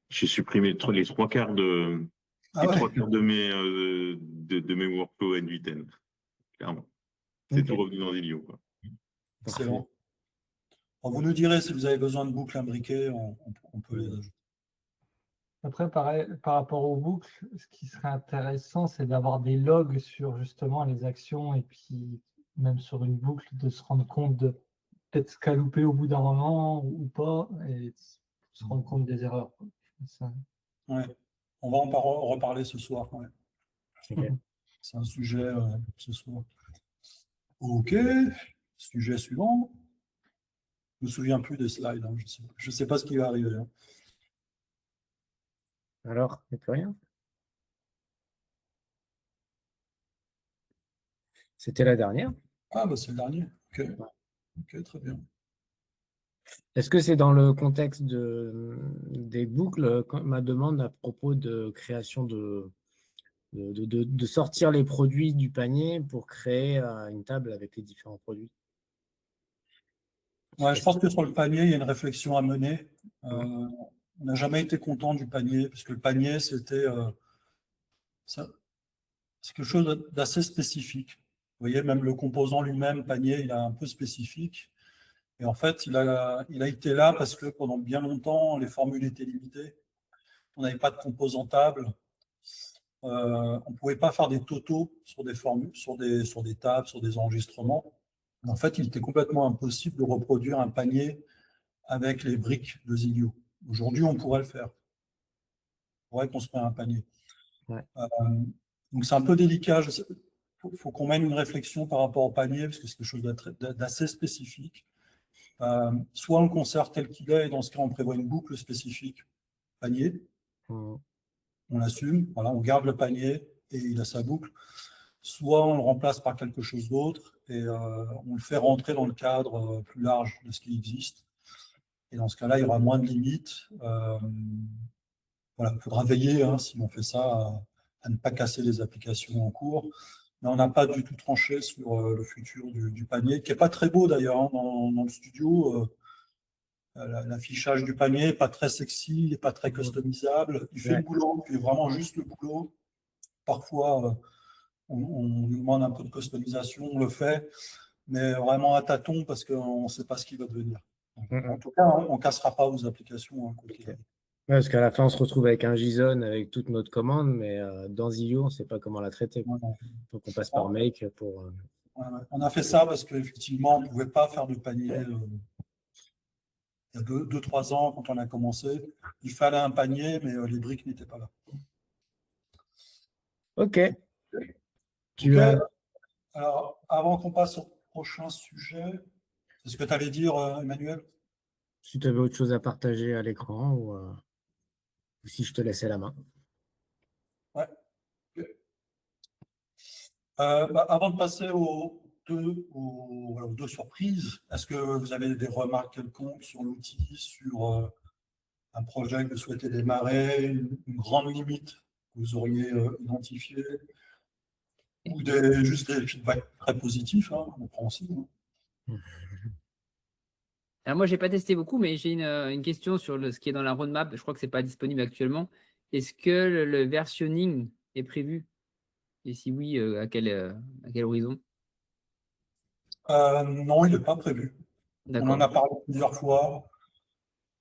j'ai supprimé les trois quarts de mes workflows N8N. Clairement. C'est tout revenu dans Zilio. Excellent. Vous nous direz si vous avez besoin de boucles imbriquées, on peut les ajouter. Après, pareil, par rapport aux boucles, ce qui serait intéressant, c'est d'avoir des logs sur justement les actions et puis même sur une boucle, de se rendre compte de peut-être ce qu'a loupé au bout d'un moment ou pas et se rendre compte des erreurs. Ouais. On va en reparler ce soir. Ouais. C'est un sujet ce soir. Ok. Sujet suivant. Je ne me souviens plus des slides. Hein. Je ne sais pas ce qui va arriver. Hein. Alors, il n'y a plus rien. C'était la dernière. Ah, bah c'est le dernier. Ok. Ok, très bien. Est-ce que c'est dans le contexte des boucles, ma demande à propos de création de de sortir les produits du panier pour créer une table avec les différents produits. Ouais, je pense que sur le panier, il y a une réflexion à mener. On n'a jamais été content du panier, parce que le panier, c'est quelque chose d'assez spécifique. Vous voyez, même le composant lui-même, panier, il est un peu spécifique. Et en fait, il a été là parce que pendant bien longtemps, les formules étaient limitées. On n'avait pas de composants tables. On ne pouvait pas faire des totaux sur des formules, sur des tables, sur des enregistrements. En fait, il était complètement impossible de reproduire un panier avec les briques de Zilio. Aujourd'hui, on pourrait le faire. On pourrait construire un panier. Ouais. Donc, c'est un peu délicat. Il faut qu'on mène une réflexion par rapport au panier, parce que c'est quelque chose d'assez spécifique. Soit on le conserve tel qu'il est, et dans ce cas, on prévoit une boucle spécifique panier. On l'assume, voilà, on garde le panier et il a sa boucle. Soit on le remplace par quelque chose d'autre et on le fait rentrer dans le cadre plus large de ce qui existe. Et dans ce cas-là, il y aura moins de limites. Voilà, il faudra veiller, hein, si on fait ça, à ne pas casser les applications en cours. Mais on n'a pas du tout tranché sur le futur du panier, qui n'est pas très beau d'ailleurs, hein, dans le studio. L'affichage du panier n'est pas très sexy, il n'est pas très customisable. Il fait le boulot, il fait vraiment juste le boulot. Parfois, on nous demande un peu de customisation, on le fait, mais vraiment à tâtons parce qu'on ne sait pas ce qui va devenir. En tout cas, on ne cassera pas aux applications. Hein, ouais, parce qu'à la fin, on se retrouve avec un JSON avec toute notre commande, mais dans Zilio, on ne sait pas comment la traiter. Donc, on passe par Make pour… On a fait ça parce qu'effectivement, on ne pouvait pas faire de panier. Il y a 2-3 ans, quand on a commencé, il fallait un panier, mais les briques n'étaient pas là. OK. Alors, avant qu'on passe au prochain sujet, c'est ce que tu allais dire, Emmanuel? Si tu avais autre chose à partager à l'écran ou si je te laissais la main. Ouais. Avant de passer aux deux surprises, est-ce que vous avez des remarques quelconques sur l'outil, sur un projet que vous souhaitez démarrer, une grande limite que vous auriez identifiée, ou juste des feedbacks très positifs, hein, on prend aussi. Hein. Alors moi, je n'ai pas testé beaucoup, mais j'ai une question sur ce qui est dans la roadmap. Je crois que ce n'est pas disponible actuellement. Est-ce que le versionning est prévu? Et si oui, à quel horizon? Non, il n'est pas prévu. On en a D'accord. parlé plusieurs fois.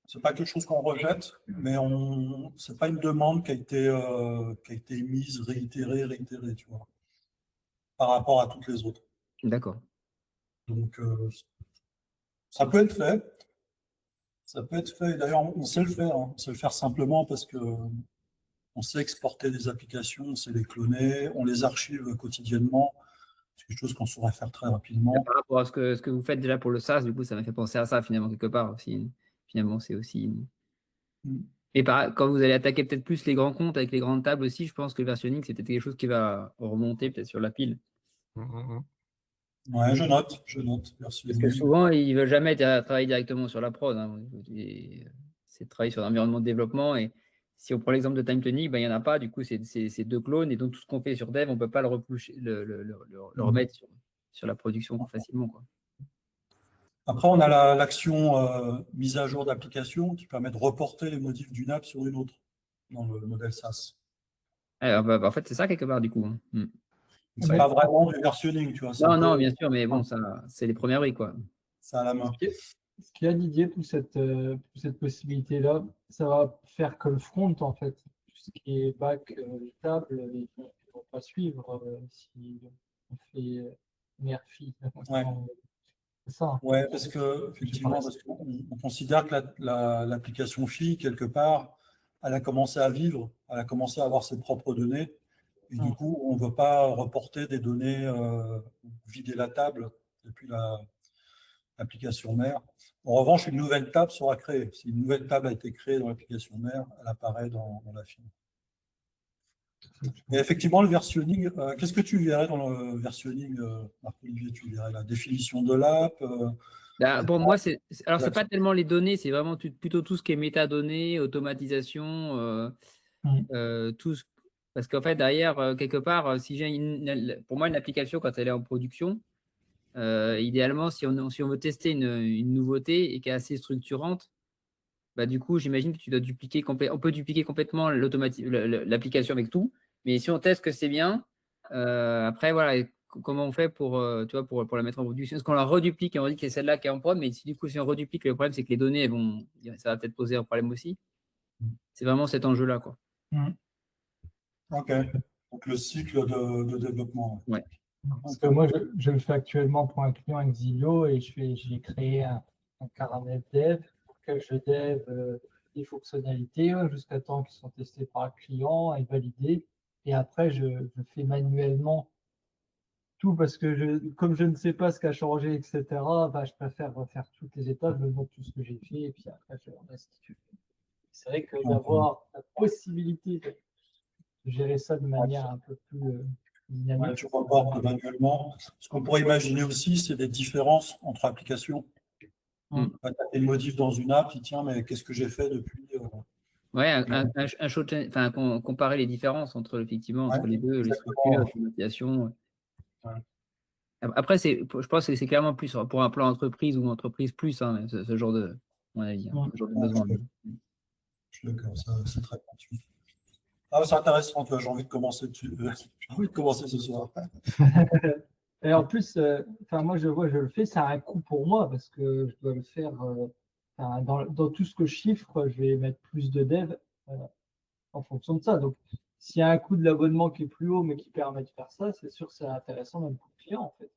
Ce n'est pas quelque chose qu'on rejette, mais ce n'est pas une demande qui a été émise, réitérée, tu vois, par rapport à toutes les autres. D'accord. Donc, ça peut être fait. Ça peut être fait. D'ailleurs, on sait le faire. Hein. On sait le faire simplement parce qu'on sait exporter des applications, on sait les cloner, on les archive quotidiennement. C'est quelque chose qu'on saurait faire très rapidement. Par rapport à ce que vous faites déjà pour le SaaS, du coup, ça m'a fait penser à ça finalement quelque part aussi. Finalement, c'est aussi… Et quand vous allez attaquer peut-être plus les grands comptes avec les grandes tables aussi, je pense que le versionning, c'est peut-être quelque chose qui va remonter peut-être sur la pile. Ouais, je note. Parce que souvent, ils ne veulent jamais travailler directement sur la prod. Hein. C'est de travailler sur l'environnement de développement. Et si on prend l'exemple de TimeTonic, il n'y en a pas. Du coup, c'est 2 clones. Et donc, tout ce qu'on fait sur Dev, on ne peut pas le remettre sur la production facilement. Quoi. Après, on a l'action mise à jour d'application qui permet de reporter les modifs d'une app sur une autre dans le modèle SaaS. Alors, en fait, c'est ça quelque part, du coup. Hein. C'est pas vraiment du versionning, tu vois. Non, bien sûr, mais bon, ça, c'est les premières briques, quoi. Ça à la main. Ce qu'il y a, Didier, toute cette possibilité-là, ça va faire que le front, en fait, tout ce qui est back, table, ils ne vont pas suivre si on fait mère-fille. Ouais. C'est ça. Ouais, parce qu'effectivement, on considère que l'application fille, quelque part, elle a commencé à vivre, elle a commencé à avoir ses propres données. Et du coup, on ne veut pas reporter des données, vider la table depuis l'application mère. En revanche, une nouvelle table sera créée. Si une nouvelle table a été créée dans l'application mère, elle apparaît dans la file. Et effectivement, le versionning, qu'est-ce que tu verrais dans le versionning, Marc-Olivier? Tu verrais la définition de l'app? Pour moi, c'est pas tellement les données, c'est vraiment plutôt tout ce qui est métadonnées, automatisation, Parce qu'en fait, derrière, quelque part, si j'ai pour moi, une application, quand elle est en production, idéalement, si on veut tester une nouveauté et qui est assez structurante, bah, du coup, j'imagine que tu dois dupliquer on peut dupliquer complètement l'application avec tout. Mais si on teste que c'est bien, après, voilà, comment on fait pour, tu vois, pour la mettre en production? Est-ce qu'on la reduplique et on dit que c'est celle-là qui est en prod, mais si du coup, si on reduplique, le problème, c'est que les données, ça va peut-être poser un problème aussi. C'est vraiment cet enjeu-là, quoi. Ok. Donc le cycle de développement. Ouais. Parce que moi, je le fais actuellement pour un client avec Zillow et j'ai créé un caramel dev pour lequel je dev des fonctionnalités jusqu'à temps qu'ils sont testés par le client et validés. Et après, je fais manuellement tout parce que comme je ne sais pas ce qui a changé, etc., bah, je préfère refaire toutes les étapes, je note tout ce que j'ai fait et puis après, je restitue. C'est vrai que d'avoir la possibilité de gérer ça de manière un peu plus dynamique. Ouais, tu reportes manuellement. Ce qu'on pourrait imaginer aussi, c'est des différences entre applications. Tu as une modif dans une app, tu dis, tiens, mais qu'est-ce que j'ai fait depuis Ouais, enfin, comparer les différences effectivement, entre les deux, les structures, l'automatisation. Ouais. Après, je pense que c'est clairement plus pour un plan entreprise ou entreprise plus, hein, ce genre de, à mon avis, ce genre de besoin. Je suis d'accord, c'est très pointu. Ah, c'est intéressant, tu vois, j'ai envie de commencer j'ai envie de commencer ce soir. Et en plus, moi, je le fais, ça a un coût pour moi parce que je dois le faire dans tout ce que je chiffre, je vais mettre plus de dev en fonction de ça. Donc, s'il y a un coût de l'abonnement qui est plus haut, mais qui permet de faire ça, c'est sûr que c'est intéressant même pour le client, en fait.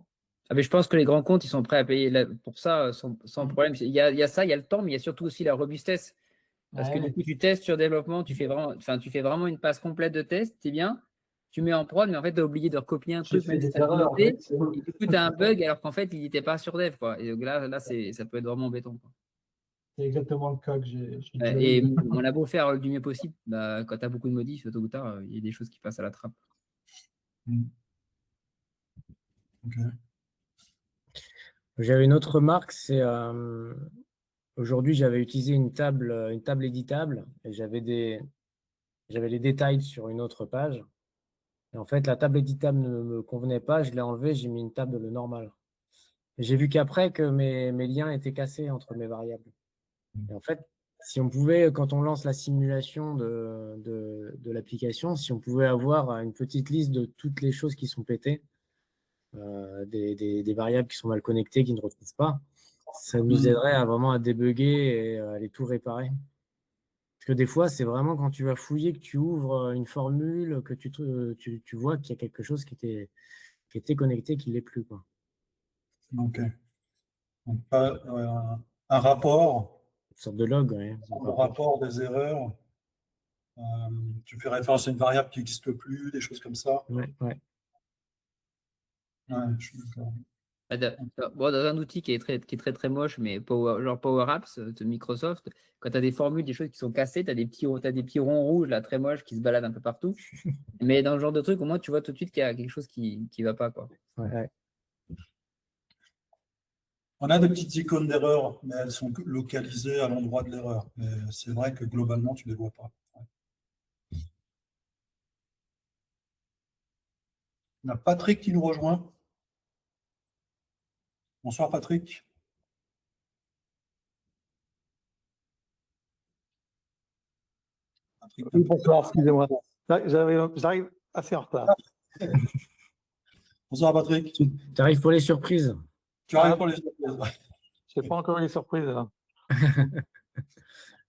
Ah, mais je pense que les grands comptes, ils sont prêts à payer pour ça sans problème. Il y a ça, il y a le temps, mais il y a surtout aussi la robustesse. Parce que du coup, tu testes sur développement, tu fais vraiment une passe complète de test, c'est bien. Tu mets en prod, mais en fait, tu as oublié de recopier un truc. J'ai fait des erreurs. Et du coup, tu as un bug alors qu'en fait, il n'était pas sur dev, quoi. Et donc là ça peut être vraiment embêtant, quoi. C'est exactement le cas que j'ai déjà Et eu. on a beau faire du mieux possible, bah, quand tu as beaucoup de modifs, tôt ou tard, il y a des choses qui passent à la trappe. Okay. J'avais une autre remarque, c'est aujourd'hui j'avais utilisé une table éditable et j'avais les détails sur une autre page. Et en fait, la table éditable ne me convenait pas, je l'ai enlevée, j'ai mis une table normale. J'ai vu qu'après que mes liens étaient cassés entre mes variables. Et en fait, si on pouvait, quand on lance la simulation de l'application, si on pouvait avoir une petite liste de toutes les choses qui sont pétées, des variables qui sont mal connectées, qui ne retrouvent pas, ça nous aiderait à débugger et à aller tout réparer. Parce que des fois, c'est vraiment quand tu vas fouiller, que tu ouvres une formule, que tu vois qu'il y a quelque chose qui était connecté, qui ne l'est plus, quoi. Ok. Donc, un rapport. Une sorte de log, ouais. Un rapport des erreurs. Tu fais référence à une variable qui n'existe plus, des choses comme ça. Ouais. Ouais, je suis d'accord. Dans un outil qui est très très moche, mais genre Power Apps de Microsoft, quand tu as des formules, des choses qui sont cassées, tu as des petits ronds rouges là, très moches qui se baladent un peu partout. Mais dans ce genre de truc, au moins tu vois tout de suite qu'il y a quelque chose qui ne va pas, quoi. Ouais. On a des petites icônes d'erreur, mais elles sont localisées à l'endroit de l'erreur. Mais c'est vrai que globalement, tu ne les vois pas. Ouais. On a Patrick qui nous rejoint. Bonsoir Patrick. Oui, bonsoir, excusez-moi. J'arrive assez en retard. Bonsoir Patrick. Tu arrives pour les surprises. Tu arrives pour les surprises. Je n'ai pas encore eu les surprises. Là.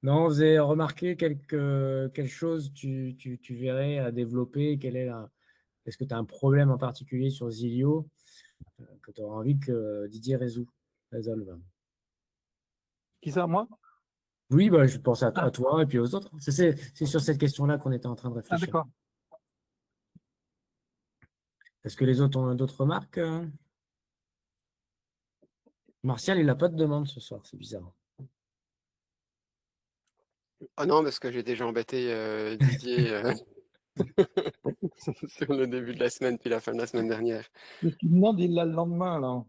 Non, vous avez remarqué quelle chose tu verrais à développer? Est-ce que tu as un problème en particulier sur Zilio que tu auras envie que Didier résolve? Qui ça, moi? Oui, bah, je pense à toi et puis aux autres. C'est sur cette question-là qu'on était en train de réfléchir. Ah, d'accord. Est-ce que les autres ont d'autres remarques? Martial, il n'a pas de demande ce soir, c'est bizarre. Ah non, parce que j'ai déjà embêté Didier sur le début de la semaine, puis la fin de la semaine dernière. Ce qu'il demande, il l'a le lendemain, là.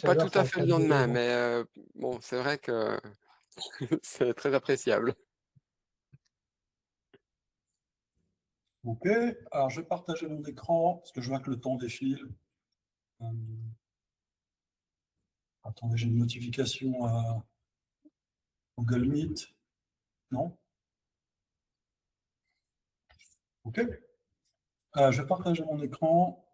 Pas tout à fait le lendemain, mais bon, c'est vrai que c'est très appréciable. OK. Alors, je vais partager mon écran parce que je vois que le temps défile. Attendez, j'ai une notification à Google Meet. Non? OK. Je vais partager mon écran.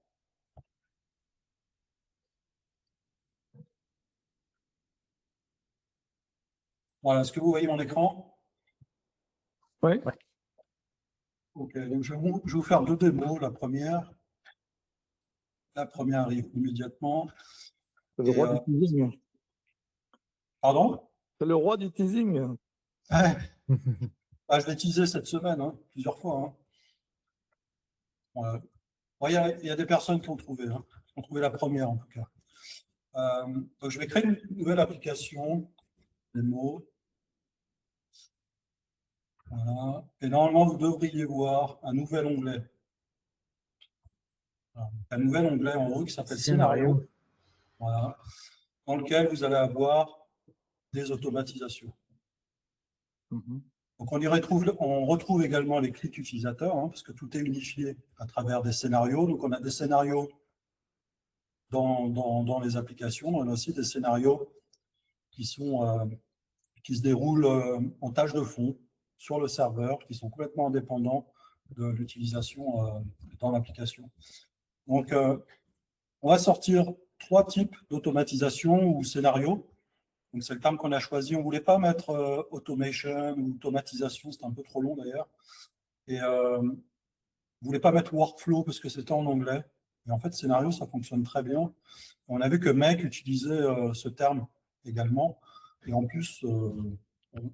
Voilà, est-ce que vous voyez mon écran? Oui. OK, donc je vais vous faire deux démos. La première arrive immédiatement. C'est le roi du teasing. Pardon? C'est le roi du teasing. Ah, je l'ai teasé cette semaine, hein, plusieurs fois. Hein. Voilà. Bon, il y a des personnes qui ont trouvé, hein, qui ont trouvé la première en tout cas. Donc je vais créer une nouvelle application, des mots. Voilà. Et normalement, vous devriez voir un nouvel onglet. Voilà. Un nouvel onglet en haut qui s'appelle Scénario. Voilà. Dans lequel vous allez avoir des automatisations. Donc on retrouve également les clics utilisateurs, hein, parce que tout est unifié à travers des scénarios. Donc on a des scénarios dans les applications, on a aussi des scénarios qui se déroulent en tâche de fond sur le serveur, qui sont complètement indépendants de l'utilisation dans l'application. Donc on va sortir 3 types d'automatisation ou scénarios. Donc c'est le terme qu'on a choisi. On ne voulait pas mettre automation ou automatisation, c'était un peu trop long d'ailleurs. Et on ne voulait pas mettre workflow parce que c'était en anglais. Et en fait, scénario, ça fonctionne très bien. On a vu que Make utilisait ce terme également. Et en plus,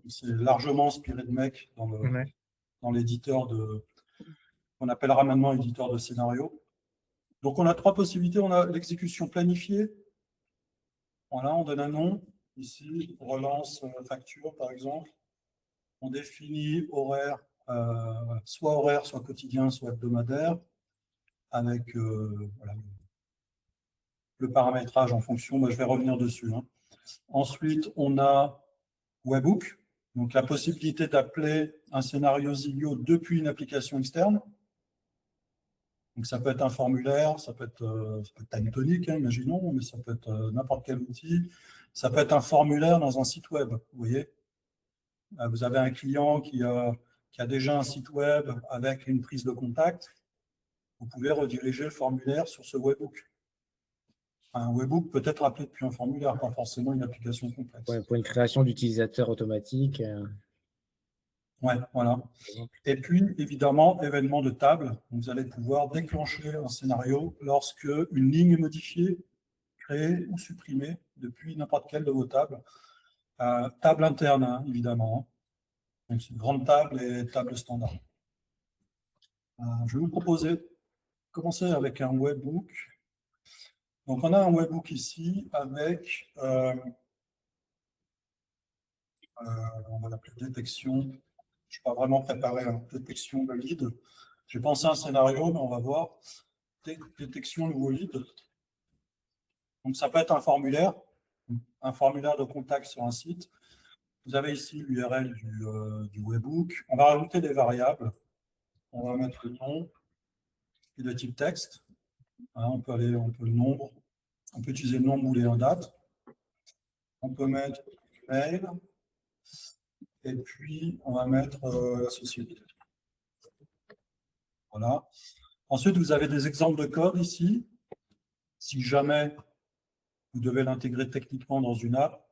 c'est largement inspiré de Make dans l'éditeur qu'on appellera maintenant éditeur de scénario. Donc on a 3 possibilités. On a l'exécution planifiée. Voilà, on donne un nom. Ici, relance facture, par exemple. On définit horaire, soit quotidien, soit hebdomadaire, avec voilà, le paramétrage en fonction. Moi, je vais revenir dessus. Hein. Ensuite, on a Webhook, donc la possibilité d'appeler un scénario Zilio depuis une application externe. Donc ça peut être un formulaire, ça peut être TimeTonic, hein, imaginons, mais ça peut être n'importe quel outil. Ça peut être un formulaire dans un site web, vous voyez. Vous avez un client qui a déjà un site web avec une prise de contact. Vous pouvez rediriger le formulaire sur ce webhook. Un webhook peut être appelé depuis un formulaire, pas forcément une application complexe. Ouais, pour une création d'utilisateurs automatiques. Ouais, voilà. Et puis, évidemment, événement de table. Vous allez pouvoir déclencher un scénario lorsque une ligne est modifiée, créée ou supprimée depuis n'importe quelle de vos tables. Table interne, hein, évidemment. Donc, c'est une grande table et table standard. Je vais vous proposer de commencer avec un webhook. Donc, on a un webhook ici avec, on va l'appeler détection. Je ne suis pas vraiment préparé à détection de lead. J'ai pensé à un scénario, mais on va voir. Détection nouveau lead. Donc, ça peut être un formulaire de contact sur un site. Vous avez ici l'URL du webhook. On va rajouter des variables. On va mettre le nom et le type texte. Hein, on peut le nombre. On peut utiliser le nom booléen date. On peut mettre mail. Et puis, on va mettre la société. Voilà. Ensuite, vous avez des exemples de code ici. Si jamais vous devez l'intégrer techniquement dans une app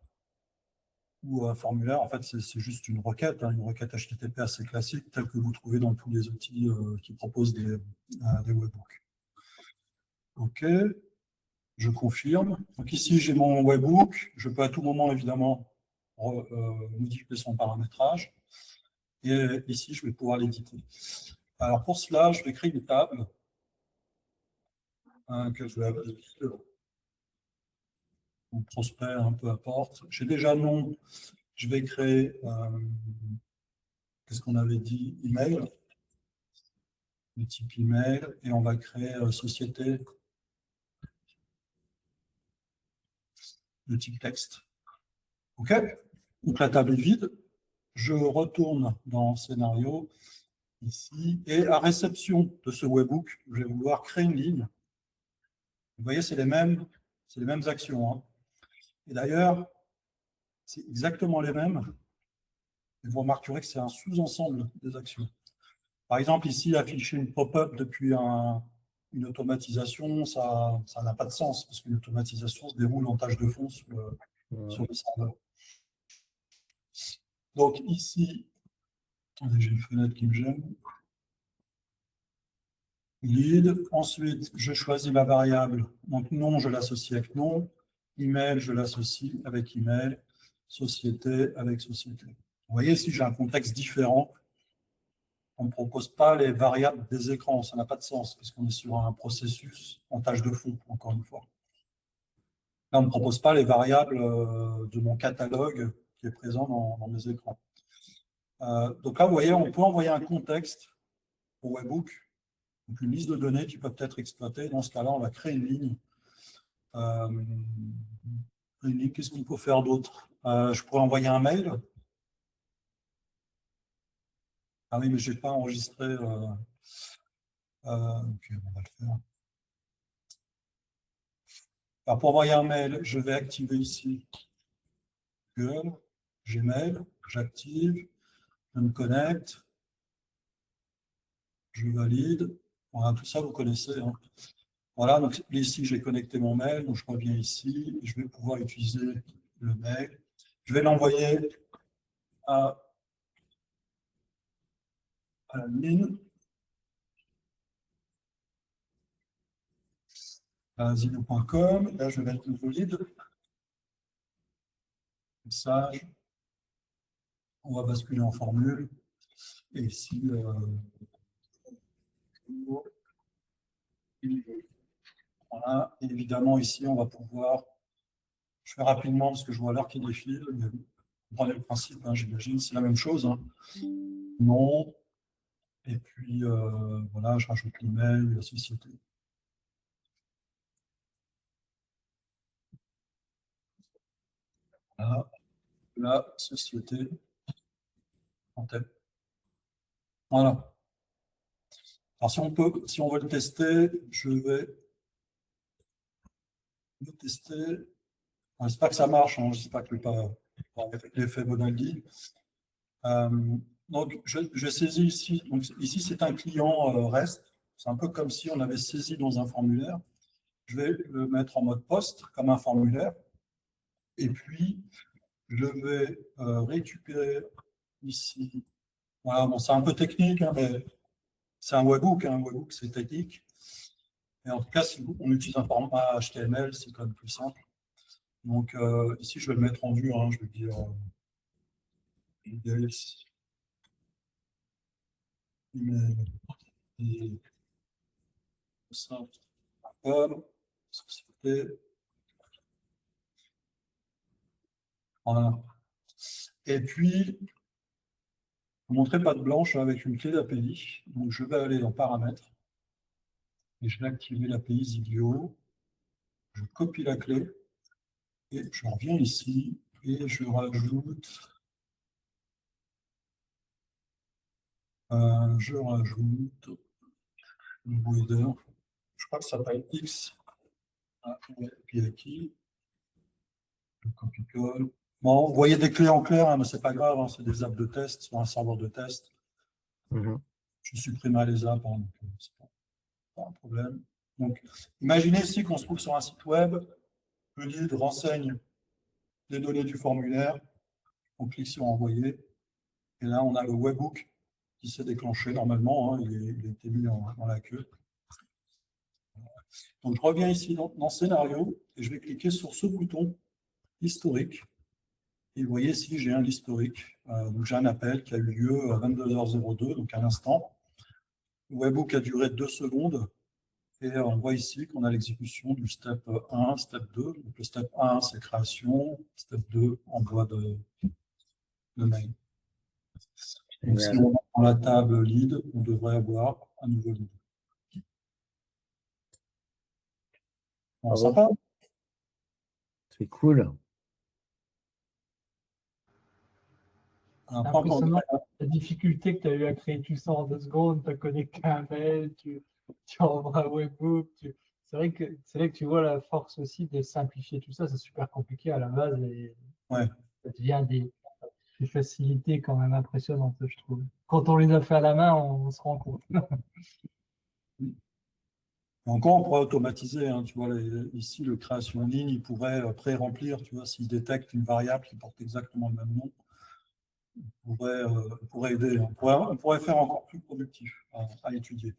ou un formulaire, en fait, c'est juste une requête, hein, une requête HTTP assez classique, telle que vous trouvez dans tous les outils qui proposent des webhooks. OK. Je confirme. Donc ici, j'ai mon webhook. Je peux à tout moment, évidemment, modifier son paramétrage. Et ici, je vais pouvoir l'éditer. Alors, pour cela, je vais créer une table que je vais appeler prospect, un peu importe. J'ai déjà le nom. Je vais créer, qu'est-ce qu'on avait dit, email, le type email, et on va créer société, le type texte. OK. Donc la table est vide. Je retourne dans scénario ici. Et à réception de ce webhook, je vais vouloir créer une ligne. Vous voyez, c'est les mêmes actions, hein. Et d'ailleurs, c'est exactement les mêmes. Et vous remarquerez que c'est un sous-ensemble des actions. Par exemple, ici, afficher une pop-up depuis une automatisation, ça n'a pas de sens, parce qu'une automatisation se déroule en tâche de fond sur le serveur. Donc ici, attendez, j'ai une fenêtre qui me gêne. Lead. Ensuite, je choisis ma variable. Donc nom, je l'associe avec nom. Email, je l'associe avec email. Société avec société. Vous voyez, si j'ai un contexte différent, on ne propose pas les variables des écrans. Ça n'a pas de sens, parce qu'on est sur un processus en tâche de fond, encore une fois. Là, on ne propose pas les variables de mon catalogue qui est présent dans mes écrans. Donc là, vous voyez, on peut envoyer un contexte au webhook, donc une liste de données qui peuvent être exploitées. Dans ce cas-là, on va créer une ligne. Qu'est-ce qu'on peut faire d'autre? Je pourrais envoyer un mail. Ah oui, mais je n'ai pas enregistré. Ok, on va le faire. Alors, pour envoyer un mail, je vais activer ici Google, Gmail, j'active, je me connecte, je valide. Voilà, tout ça, vous connaissez, hein. Voilà, donc ici, j'ai connecté mon mail, donc je reviens ici, je vais pouvoir utiliser le mail. Je vais l'envoyer à l'admin, à zillow.com. Là, je vais mettre nouveau lead. Message. On va basculer en formule. Et ici, voilà. Et évidemment, ici, on va pouvoir. Je fais rapidement parce que je vois l'heure qui défile. Mais vous comprenez le principe, hein, j'imagine, c'est la même chose, hein. Non. Et puis, voilà, je rajoute l'email, la société. Voilà. La société en tête. Voilà. Alors, si on veut le tester, je vais le tester. J'espère que ça marche, hein. J'espère que avec l'effet Bonaldi. Donc, je saisis ici. Donc, ici, c'est un client REST. C'est un peu comme si on avait saisi dans un formulaire. Je vais le mettre en mode post, comme un formulaire. Et puis, je vais récupérer ici. Voilà, bon, c'est un peu technique, hein, mais c'est un webhook. Un webhook, c'est technique. Et en tout cas, si on utilise un format HTML, c'est quand même plus simple. Donc, ici, je vais le mettre en vue, hein, je vais dire email et simple.com, société. Voilà. Et puis, vous ne montrez pas de blanche avec une clé d'API. Donc, je vais aller dans Paramètres et je vais activer l'API Zilio. Je copie la clé et je reviens ici et je rajoute un nouveau header. Je crois que ça s'appelle X. Puis acquis. Je copie-colle. Bon, vous voyez des clés en clair, hein, mais ce n'est pas grave, hein, c'est des apps de test sur un serveur de test. Je supprimerai les apps, hein, donc c'est pas un problème. Donc, imaginez ici qu'on se trouve sur un site web, le lead renseigne les données du formulaire, on clique sur envoyer, et là on a le webhook qui s'est déclenché normalement, hein, il a été mis dans la queue. Donc je reviens ici dans scénario et je vais cliquer sur ce bouton historique. Et vous voyez ici, j'ai un historique. Donc j'ai un appel qui a eu lieu à 22h02, donc à l'instant. Le webhook a duré 2 secondes. Et on voit ici qu'on a l'exécution du step 1, step 2. Donc le step 1, c'est création. Step 2, envoi de mail. Donc, si on va dans la table lead, on devrait avoir un nouveau lead. Bon, sympa. C'est cool. un C'est point qu'on- impressionnant la difficulté que tu as eu à créer tout ça en 2 secondes, tu as connecté un mail, tu envoies un webbook. C'est vrai que tu vois la force aussi de simplifier tout ça. C'est super compliqué à la base et Ouais. ça devient des facilités quand même impressionnantes, je trouve. Quand on les a fait à la main, on se rend compte. Encore, on pourrait automatiser, hein, tu vois, ici, le création en ligne, il pourrait pré-remplir, tu vois, s'il détecte une variable qui porte exactement le même nom, on pourrait aider, on pourrait faire encore plus productif à étudier.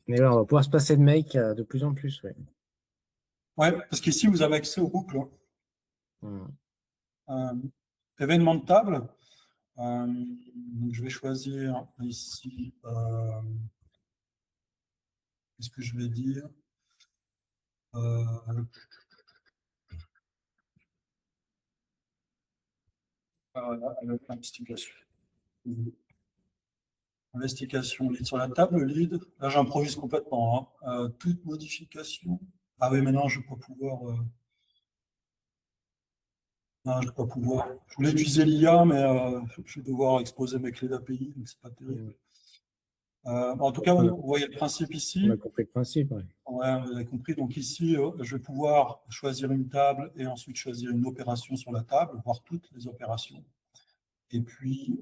Mais là, on va pouvoir se passer de make de plus en plus, ouais. Ouais, parce qu'ici, vous avez accès aux boucles. Mhm. Événement de table. Donc je vais choisir ici, qu'est-ce que je vais dire? Investigation. Investigation lead sur la table, lead. Là, j'improvise complètement, hein. Toute modification. Ah oui, maintenant, je ne vais pas pouvoir. Non, je ne vais pas pouvoir. Je voulais utiliser l'IA, mais je vais devoir exposer mes clés d'API, donc c'est pas terrible. En tout cas, vous voyez le principe ici. On a compris le principe, ouais. Ouais, vous avez compris. Donc ici, je vais pouvoir choisir une table et ensuite choisir une opération sur la table, voir toutes les opérations. Et puis,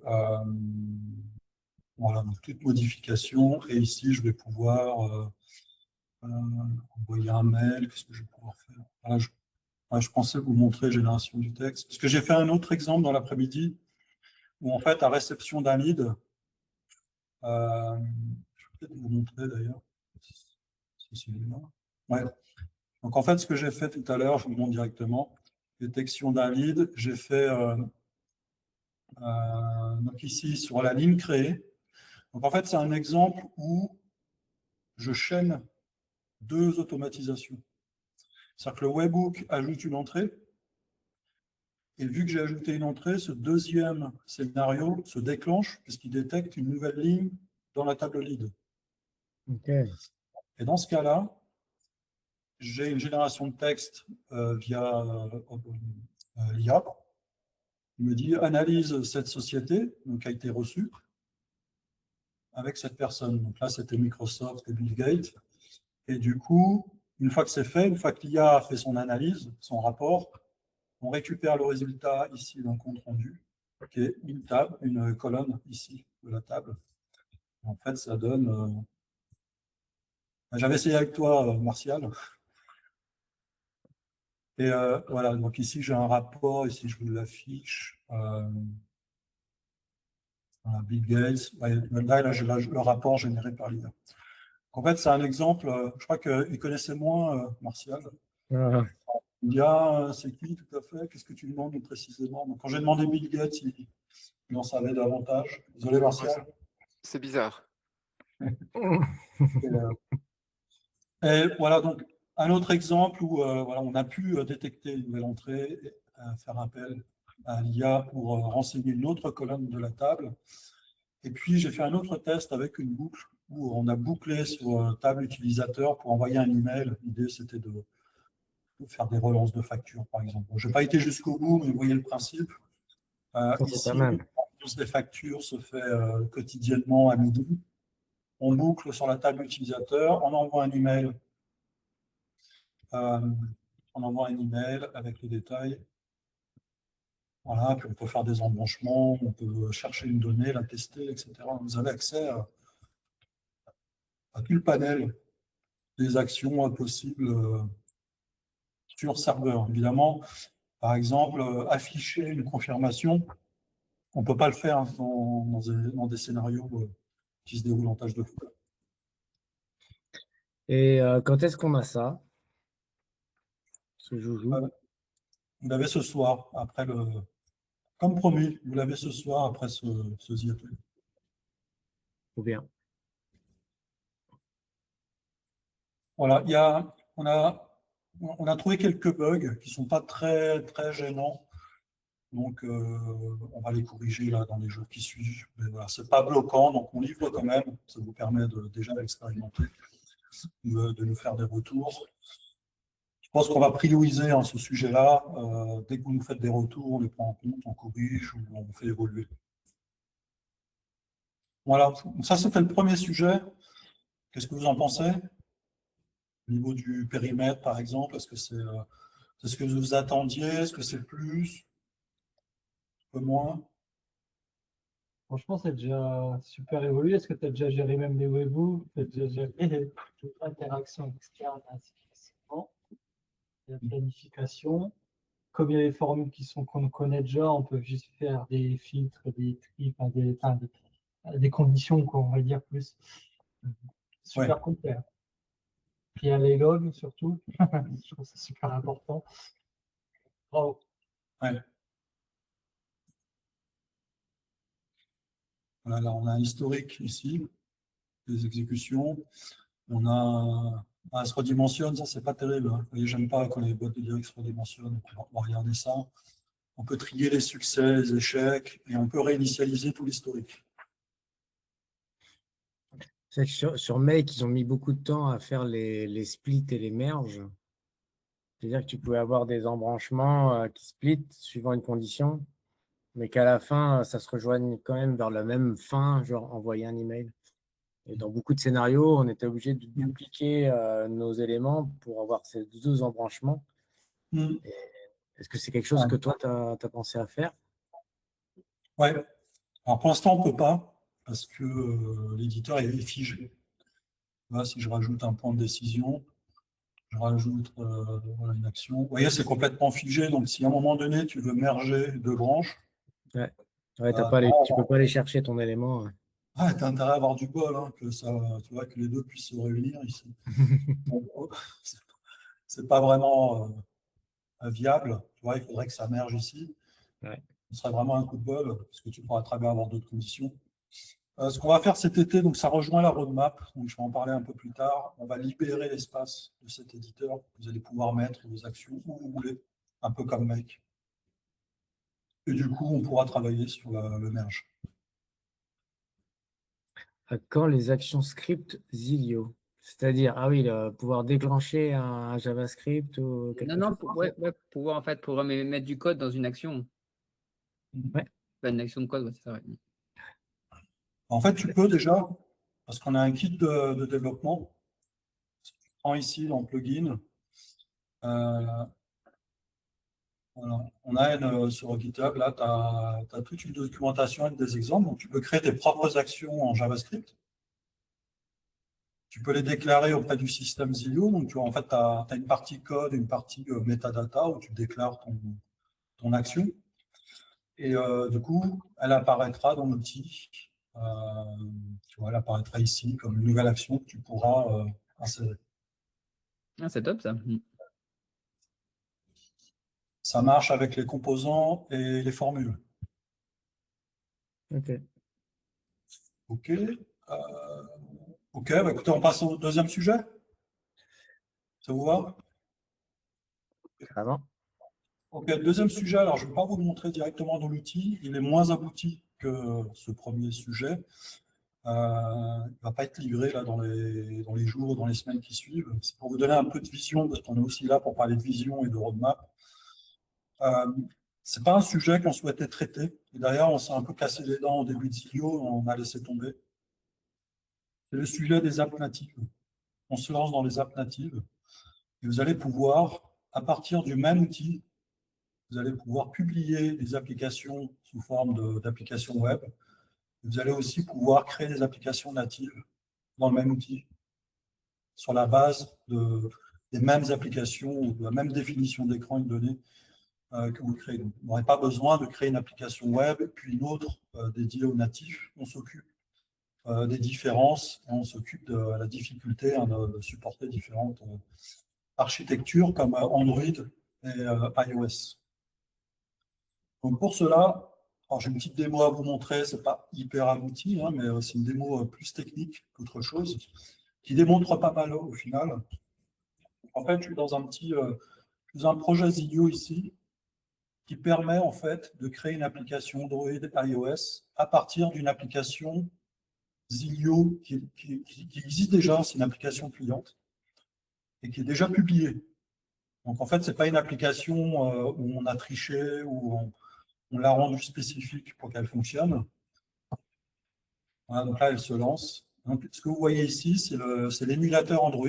voilà, donc toute modification. Et ici, je vais pouvoir envoyer un mail. Qu'est-ce que je vais pouvoir faire? Voilà, je pensais vous montrer génération du texte. Parce que j'ai fait un autre exemple dans l'après-midi où, en fait, à réception d'un lead, je vais peut-être vous montrer d'ailleurs. C'est celui-là. Ouais. Donc, en fait, ce que j'ai fait tout à l'heure, je vous montre directement, détection d'un lead, j'ai fait donc ici sur la ligne créée. Donc, en fait, c'est un exemple où je chaîne 2 automatisations. C'est-à-dire que le webhook ajoute une entrée, et vu que j'ai ajouté une entrée, ce deuxième scénario se déclenche puisqu'il détecte une nouvelle ligne dans la table lead. Okay. Et dans ce cas-là, j'ai une génération de texte via l'IA. Il me dit analyse cette société, donc a été reçue avec cette personne. Donc là, c'était Microsoft et Bill Gates. Et du coup, une fois que c'est fait, une fois que l'IA a fait son analyse, son rapport, on récupère le résultat ici d'un compte rendu, qui est une table, une colonne ici de la table. En fait, ça donne. J'avais essayé avec toi, Martial. Et voilà, donc ici j'ai un rapport, ici je vous l'affiche. Bill Gates, là j'ai le rapport généré par l'IA. En fait, c'est un exemple, je crois qu'il connaissait moins Martial. Ah, L'IA, c'est qui tout à fait? Qu'est-ce que tu demandes précisément? Donc, quand j'ai demandé Bill Gates, il en savait davantage. Désolé, Martial. C'est bizarre. Et voilà, donc un autre exemple où voilà, on a pu détecter une nouvelle entrée, et, faire appel à l'IA pour renseigner une autre colonne de la table. Et puis, j'ai fait un autre test avec une boucle où on a bouclé sur table utilisateur pour envoyer un email. L'idée, c'était de faire des relances de factures, par exemple. Bon, je n'ai pas été jusqu'au bout, mais vous voyez le principe. ça, c'est Ici, pas mal. la relance des factures se fait quotidiennement à midi. On boucle sur la table utilisateur, on envoie un email. On envoie un email avec les détails. Voilà, puis on peut faire des embranchements, on peut chercher une donnée, la tester, etc. Vous avez accès à tout le panel des actions possibles sur serveur. Évidemment, par exemple, afficher une confirmation, on ne peut pas le faire dans des scénarios qui se déroulent en tâche de fou. Et quand est-ce qu'on a ça? Ce joujou. Vous l'avez ce soir, après le. Comme promis, vous l'avez ce soir après ce ZIATE. Ou bien. Voilà, on a trouvé quelques bugs qui ne sont pas très, très gênants. Donc, on va les corriger là, dans les jours qui suivent. Mais voilà, ce n'est pas bloquant, donc on livre quand même. Ça vous permet déjà d'expérimenter, de nous faire des retours. pense qu'on va prioriser ce sujet-là. Dès que vous nous faites des retours, on les prend en compte, on corrige ou on fait évoluer. Voilà, donc ça c'était le premier sujet. Qu'est-ce que vous en pensez? Au niveau du périmètre, par exemple, est-ce que c'est ce que vous attendiez? Est-ce que c'est plus? Un peu moins? Franchement, c'est déjà super évolué. Est-ce que tu as déjà géré même les webhooks? Tu as déjà géré les interactions externes assez facilement? La planification. Comme il y a des formules qu'on connaît déjà, on peut juste faire des filtres, des tri, des conditions, quoi, on va dire plus. Super Ouais. complet. Puis il y a les logs surtout. Je trouve que c'est super important. Bravo. Ouais. Voilà, là, on a un historique ici, des exécutions. On a. Ah, se redimensionne, ça, c'est pas terrible. Hein. Vous voyez, j'aime pas quand les boîtes de direct se redimensionnent. Donc, on va regarder ça. On peut trier les succès, les échecs, et on peut réinitialiser tout l'historique. C'est que sur Make, ils ont mis beaucoup de temps à faire les splits et les merges. C'est-à-dire que tu pouvais avoir des embranchements qui split suivant une condition, mais qu'à la fin, ça se rejoigne quand même vers la même fin, genre envoyer un email. Et dans beaucoup de scénarios, on était obligé de dupliquer nos éléments pour avoir ces deux embranchements. Est-ce que c'est quelque chose que toi, tu as pensé à faire? Ouais. Alors pour l'instant, on ne peut pas, parce que l'éditeur est figé. Là, si je rajoute un point de décision, je rajoute voilà, une action. Vous voyez, c'est complètement figé. Donc, si à un moment donné, tu veux merger deux branches, Ouais. Ouais, tu peux pas aller chercher ton élément. tu as intérêt à avoir du bol, hein, que ça, tu vois, que les deux puissent se réunir ici. C'est pas vraiment viable. Tu vois, il faudrait que ça merge ici. Ouais. Ce serait vraiment un coup de bol, parce que tu pourras très bien avoir d'autres conditions. Ce qu'on va faire cet été, donc ça rejoint la roadmap, donc je vais en parler un peu plus tard. On va libérer l'espace de cet éditeur. Vous allez pouvoir mettre vos actions où vous voulez, un peu comme Make. Et du coup, on pourra travailler sur le merge. À quand les actions script Zilio? C'est-à-dire, ah oui, pouvoir déclencher un JavaScript ou quelque chose. Pouvoir en fait mettre du code dans une action. Ouais. Une action de code, ouais, c'est ça. Ouais. En fait, tu peux déjà, parce qu'on a un kit de développement. Si tu prends ici dans plugin, voilà. On a sur GitHub, là, tu as toute une documentation avec des exemples. Donc, tu peux créer tes propres actions en JavaScript. Tu peux les déclarer auprès du système Zilio. Donc, en fait, tu as une partie code, une partie metadata où tu déclares ton action. Et du coup, elle apparaîtra dans l'outil. Tu vois, elle apparaîtra ici comme une nouvelle action que tu pourras insérer. Ah, c'est top ça. Ça marche avec les composants et les formules. Ok. OK. OK, bah écoutez, on passe au deuxième sujet. Ça vous va? Vraiment. OK, deuxième sujet. Alors, je ne vais pas vous le montrer directement dans l'outil. Il est moins abouti que ce premier sujet. Il ne va pas être livré là, dans les jours, dans les semaines qui suivent. C'est pour vous donner un peu de vision, parce qu'on est aussi là pour parler de vision et de roadmap. Ce n'est pas un sujet qu'on souhaitait traiter. Et d'ailleurs, on s'est un peu cassé les dents au début de Zilio, on a laissé tomber. C'est le sujet des apps natives. On se lance dans les apps natives. Et vous allez pouvoir, à partir du même outil, vous allez pouvoir publier des applications sous forme d'applications web. Vous allez aussi pouvoir créer des applications natives dans le même outil, sur la base des mêmes applications ou de la même définition d'écran et de données que vous créez. Donc, vous n'aurez pas besoin de créer une application web puis une autre dédiée aux natifs. On s'occupe des différences et on s'occupe de la difficulté de supporter différentes architectures comme Android et iOS. Donc pour cela, j'ai une petite démo à vous montrer, ce n'est pas hyper abouti, hein, mais c'est une démo plus technique qu'autre chose, qui démontre pas mal au final. En fait, je suis dans un projet Zilio ici, qui permet en fait de créer une application Android iOS à partir d'une application Zilio qui existe déjà, c'est une application cliente, et qui est déjà publiée. Donc, en fait, ce n'est pas une application où on a triché, où on l'a rendue spécifique pour qu'elle fonctionne. Voilà, donc là, elle se lance. Donc, ce que vous voyez ici, c'est l'émulateur Android.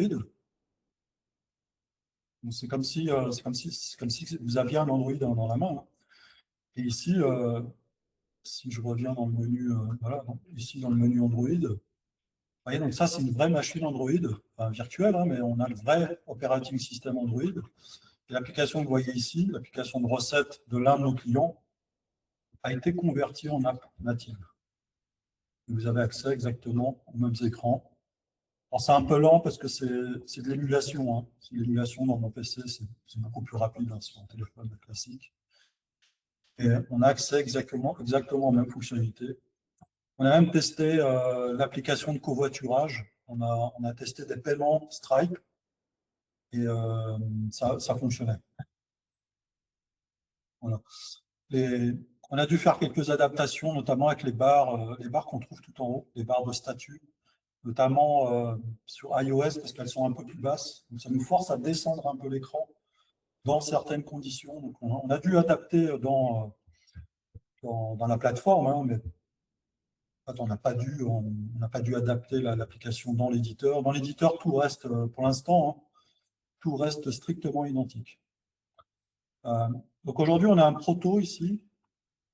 C'est comme si vous aviez un Android dans la main. Et ici, si je reviens dans le menu, voilà, donc ici dans le menu Android, vous voyez, donc ça, c'est une vraie machine Android, enfin virtuelle, mais on a le vrai operating system Android. Et l'application que vous voyez ici, l'application de recette de l'un de nos clients, a été convertie en app native. Vous avez accès exactement aux mêmes écrans. Alors, c'est un peu lent parce que c'est de l'émulation. Hein. C'est de l'émulation dans mon PC, c'est beaucoup plus rapide sur un téléphone classique. Et on a accès exactement aux mêmes fonctionnalités. On a même testé l'application de covoiturage. On a testé des paiements Stripe et ça fonctionnait. Voilà. On a dû faire quelques adaptations, notamment avec les barres qu'on trouve tout en haut, les barres de statut, notamment sur iOS parce qu'elles sont un peu plus basses. Donc, ça nous force à descendre un peu l'écran dans certaines conditions. Donc, on a dû adapter dans la plateforme, hein, mais en fait, on n'a pas dû adapter l'application dans l'éditeur. Dans l'éditeur, tout reste, pour l'instant, hein, tout reste strictement identique. Donc aujourd'hui, on a un proto ici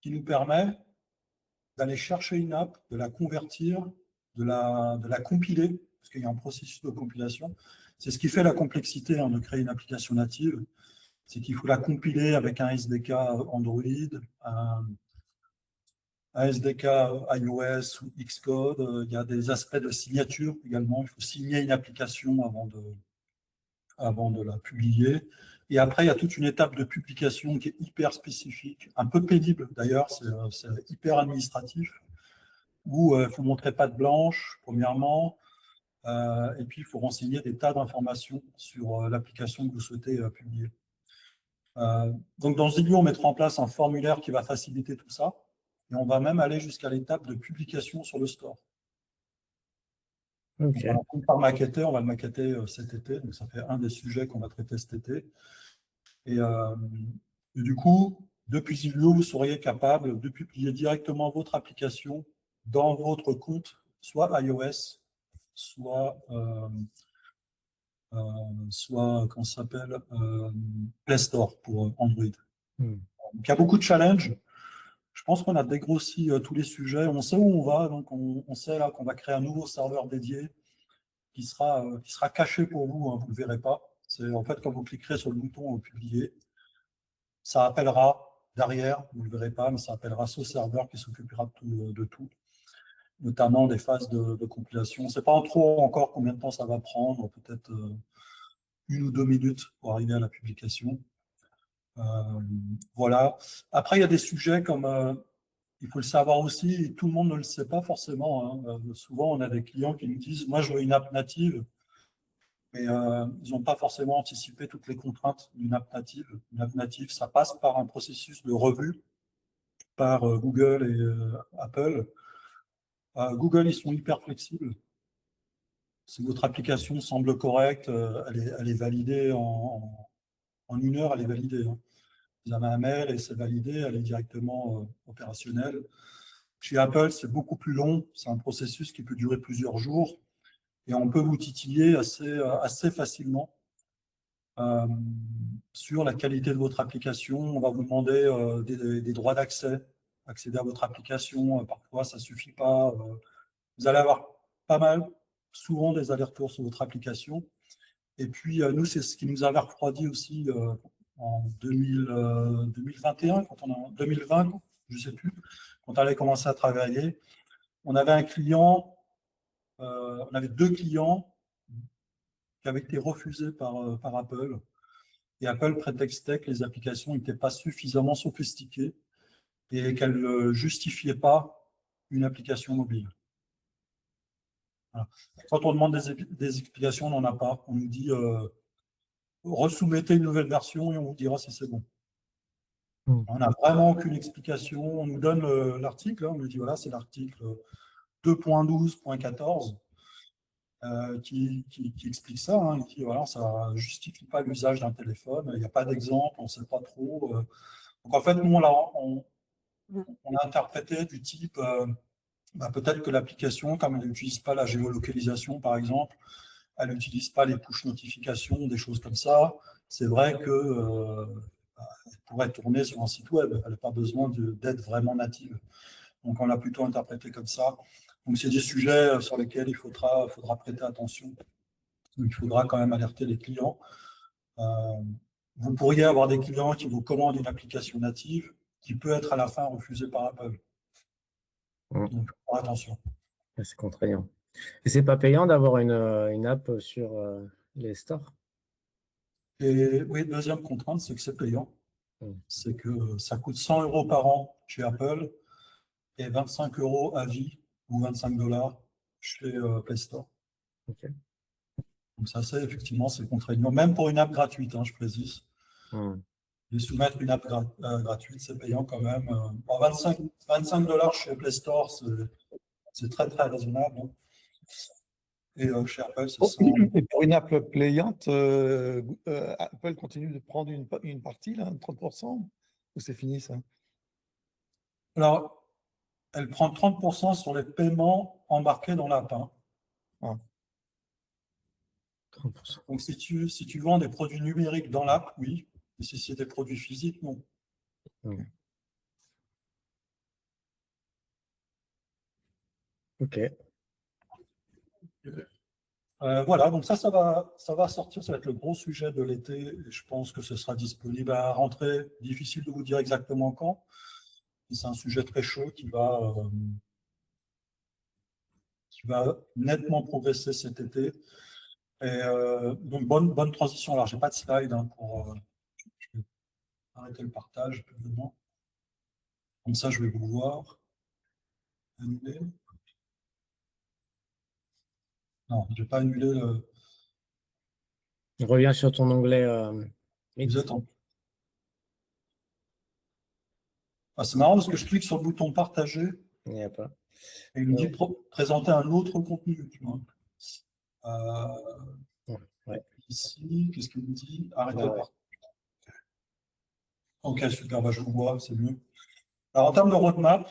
qui nous permet d'aller chercher une app, de la convertir, de la compiler, parce qu'il y a un processus de compilation. C'est ce qui fait la complexité de créer une application native. C'est qu'il faut la compiler avec un SDK Android, un SDK iOS ou Xcode. Il y a des aspects de signature également. Il faut signer une application avant de la publier. Et après, il y a toute une étape de publication qui est hyper spécifique, un peu pénible d'ailleurs, c'est hyper administratif, où il ne faut montrer patte blanche, premièrement, et puis il faut renseigner des tas d'informations sur l'application que vous souhaitez publier. Donc dans Zilio, on mettra en place un formulaire qui va faciliter tout ça, et on va même aller jusqu'à l'étape de publication sur le store. Ok. On va le maqueter cet été, donc ça fait un des sujets qu'on va traiter cet été. Et du coup, depuis Zilio, vous seriez capable de publier directement votre application dans votre compte, soit iOS, soit comment ça s'appelle, Play Store pour Android. Donc, il y a beaucoup de challenges. Je pense qu'on a dégrossi tous les sujets. On sait où on va, donc on sait là qu'on va créer un nouveau serveur dédié qui sera caché pour vous, hein, vous ne le verrez pas. C'est en fait quand vous cliquerez sur le bouton publier, ça appellera derrière, vous ne le verrez pas, mais ça appellera ce serveur qui s'occupera de tout, notamment des phases de compilation. On ne sait pas trop encore combien de temps ça va prendre, peut-être 1 ou 2 minutes pour arriver à la publication. Voilà. Après, il y a des sujets comme, il faut le savoir aussi, et tout le monde ne le sait pas forcément. Hein. Souvent, on a des clients qui nous disent « moi, je veux une app native », mais ils n'ont pas forcément anticipé toutes les contraintes d'une app native. Une app native, ça passe par un processus de revue par Google et Apple. Google, ils sont hyper flexibles. Si votre application semble correcte, elle est validée en 1 heure, elle est validée. Hein. Vous avez un mail et c'est validé, elle est directement opérationnelle. Chez Apple, c'est beaucoup plus long. C'est un processus qui peut durer plusieurs jours. Et on peut vous titiller assez facilement sur la qualité de votre application. On va vous demander des droits d'accès, accéder à votre application. Parfois, ça ne suffit pas. Vous allez avoir pas mal, souvent, des allers-retours sur votre application. Et puis, nous, c'est ce qui nous avait refroidi aussi en 2021, quand on est en 2020, je ne sais plus, quand on allait commencer à travailler. On avait un client, on avait 2 clients qui avaient été refusés par Apple. Et Apple prétextait que les applications n'étaient pas suffisamment sophistiquées et qu'elles ne justifiaient pas une application mobile. Voilà. Quand on demande des explications, on n'en a pas. On nous dit resoumettez une nouvelle version et on vous dira si c'est bon. On n'a vraiment aucune explication. On nous donne l'article, on nous dit voilà, c'est l'article 2.12.14. qui explique ça. Hein, qui, voilà, ça ne justifie pas l'usage d'un téléphone. Il n'y a pas d'exemple, on ne sait pas trop. Donc en fait, nous, on a interprété du type, peut-être que l'application, comme elle n'utilise pas la géolocalisation, par exemple, elle n'utilise pas les push notifications, des choses comme ça. C'est vrai que elle pourrait tourner sur un site web. Elle n'a pas besoin d'être vraiment native. Donc, on l'a plutôt interprété comme ça. Donc, c'est des sujets sur lesquels il faudra prêter attention. Donc, il faudra quand même alerter les clients. Vous pourriez avoir des clients qui vous commandent une application native qui peut être à la fin refusée par Apple. Donc, faire attention. C'est contraignant. Et c'est pas payant d'avoir une app sur les stores? Et oui, deuxième contrainte, c'est que c'est payant. C'est que ça coûte 100 € par an chez Apple et 25 € à vie ou 25 $ chez Play Store. Okay. Donc ça, c'est effectivement, c'est contraignant. Même pour une app gratuite, hein, je précise. Et soumettre une app gratuite, c'est payant quand même. 25 $ chez Play Store, c'est très, très raisonnable. Hein. Et chez Apple, c'est 100. Et pour une app payante, Apple continue de prendre une partie, là, 30%, ou c'est fini ça? Alors, elle prend 30% sur les paiements embarqués dans l'app. Hein. Ah. 30%. Donc, si tu vends des produits numériques dans l'app, oui. Et si c'est des produits physiques, non. Ok. Voilà, donc ça va sortir, ça va être le gros sujet de l'été. Et je pense que ce sera disponible à la rentrée. Difficile de vous dire exactement quand. C'est un sujet très chaud qui va nettement progresser cet été. Et donc, bonne transition. Alors, je n'ai pas de slide hein, je vais arrêter le partage. Comme ça, je vais vous voir. Annuler. Non, je n'ai pas annulé le. Reviens sur ton onglet. Vous êtes en. C'est marrant parce que je clique sur le bouton partager. Il n'y a pas. Et il me dit présenter un autre contenu. Tu vois. Ouais. Ici, qu'est-ce qu'il me dit? Arrêtez le partage. Ok, super, je vous vois, c'est mieux. Alors, en termes de roadmap,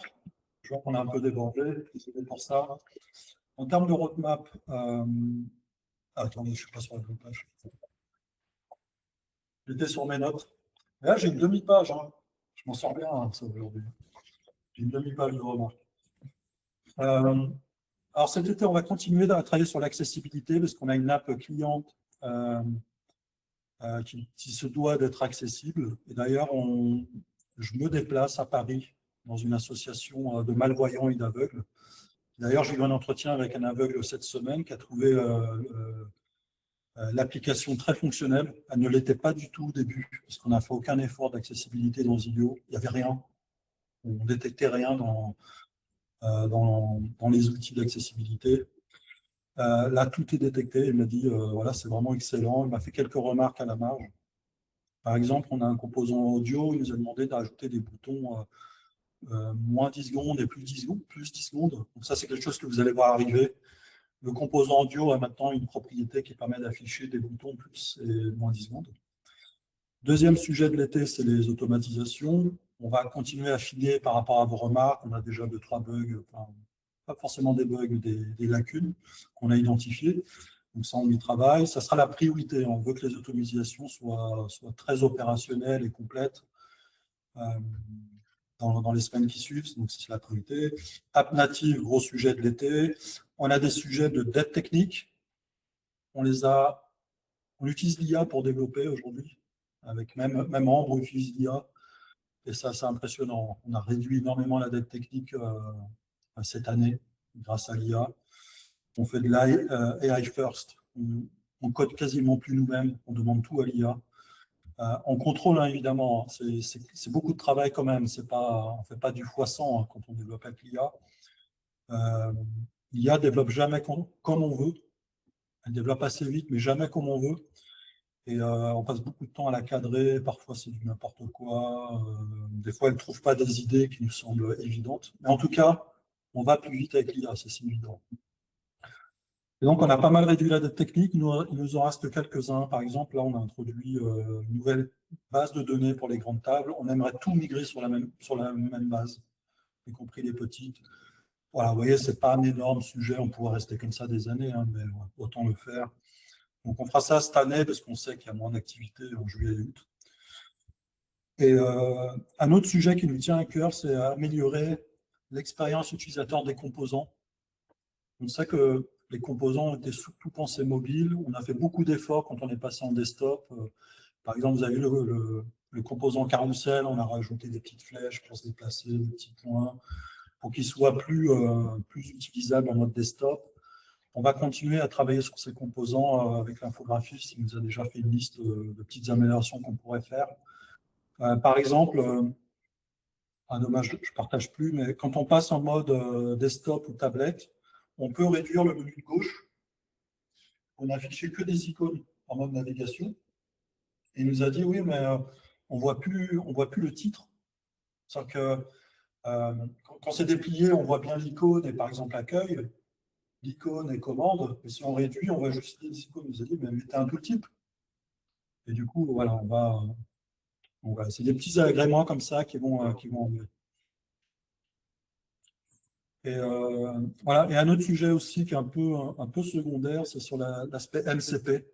je vois qu'on a un peu débordé, désolé pour ça. En termes de roadmap, attendez, je ne suis pas sur la bonne page. J'étais sur mes notes. Et là, j'ai une demi-page. Hein. Je m'en sors bien hein, ça aujourd'hui. J'ai une demi-page de remarques. Alors, cet été, on va continuer à travailler sur l'accessibilité parce qu'on a une app cliente qui se doit d'être accessible. Et d'ailleurs, je me déplace à Paris dans une association de malvoyants et d'aveugles. D'ailleurs, j'ai eu un entretien avec un aveugle cette semaine qui a trouvé l'application très fonctionnelle. Elle ne l'était pas du tout au début, parce qu'on n'a fait aucun effort d'accessibilité dans Zilio. Il n'y avait rien. On ne détectait rien dans les outils d'accessibilité. Là, tout est détecté. Il m'a dit, voilà, c'est vraiment excellent. Il m'a fait quelques remarques à la marge. Par exemple, on a un composant audio. Il nous a demandé d'ajouter des boutons moins 10 secondes et plus 10 secondes. Donc ça, c'est quelque chose que vous allez voir arriver. Le composant audio a maintenant une propriété qui permet d'afficher des boutons plus et moins 10 secondes. Deuxième sujet de l'été, c'est les automatisations. On va continuer à affiner par rapport à vos remarques. On a déjà 2-3 bugs, enfin, pas forcément des bugs, des lacunes qu'on a identifiées. Donc ça, on y travaille. Ça sera la priorité. On veut que les automatisations soient très opérationnelles et complètes dans les semaines qui suivent. Donc c'est la priorité. App native, gros sujet de l'été. On a des sujets de dette technique. On utilise l'IA pour développer aujourd'hui. Avec même Ambre utilise l'IA. Et ça, c'est impressionnant. On a réduit énormément la dette technique cette année grâce à l'IA. On fait de l'AI first. On code quasiment plus nous-mêmes. On demande tout à l'IA. On contrôle, hein, évidemment. C'est beaucoup de travail quand même. On ne fait pas du x100 hein, quand on développe avec l'IA. L'IA ne développe jamais comme on veut. Elle développe assez vite, mais jamais comme on veut. Et on passe beaucoup de temps à la cadrer. Parfois, c'est du n'importe quoi. Des fois, elle ne trouve pas des idées qui nous semblent évidentes. Mais en tout cas, on va plus vite avec l'IA, c'est évident. Et donc, on a pas mal réduit la dette technique. Il nous en reste quelques-uns. Par exemple, là, on a introduit une nouvelle base de données pour les grandes tables. On aimerait tout migrer sur la même base, y compris les petites. Voilà, vous voyez, ce n'est pas un énorme sujet. On pourrait rester comme ça des années, hein, mais autant le faire. Donc, on fera ça cette année parce qu'on sait qu'il y a moins d'activité en juillet et août. Et un autre sujet qui nous tient à cœur, c'est améliorer l'expérience utilisateur des composants. On sait que les composants étaient surtout pensés mobiles. On a fait beaucoup d'efforts quand on est passé en desktop. Par exemple, vous avez vu le composant carrousel, on a rajouté des petites flèches pour se déplacer, des petits points, pour qu'il soit plus utilisable en mode desktop. On va continuer à travailler sur ces composants avec l'infographiste. Il nous a déjà fait une liste de petites améliorations qu'on pourrait faire. Par exemple, dommage, je ne partage plus, mais quand on passe en mode desktop ou tablette, on peut réduire le menu de gauche. On n'affichait que des icônes en mode navigation. Et il nous a dit, oui, mais on ne voit plus le titre. C'est-à-dire que quand c'est déplié, on voit bien l'icône et par exemple accueil, l'icône et commande. Et si on réduit, on va juste des icônes. Il nous a dit, mais mettez un tout-type. Et du coup, voilà, c'est des petits agréments comme ça qui vont enlever. Et voilà. Et un autre sujet aussi qui est un peu secondaire, c'est sur l'aspect MCP.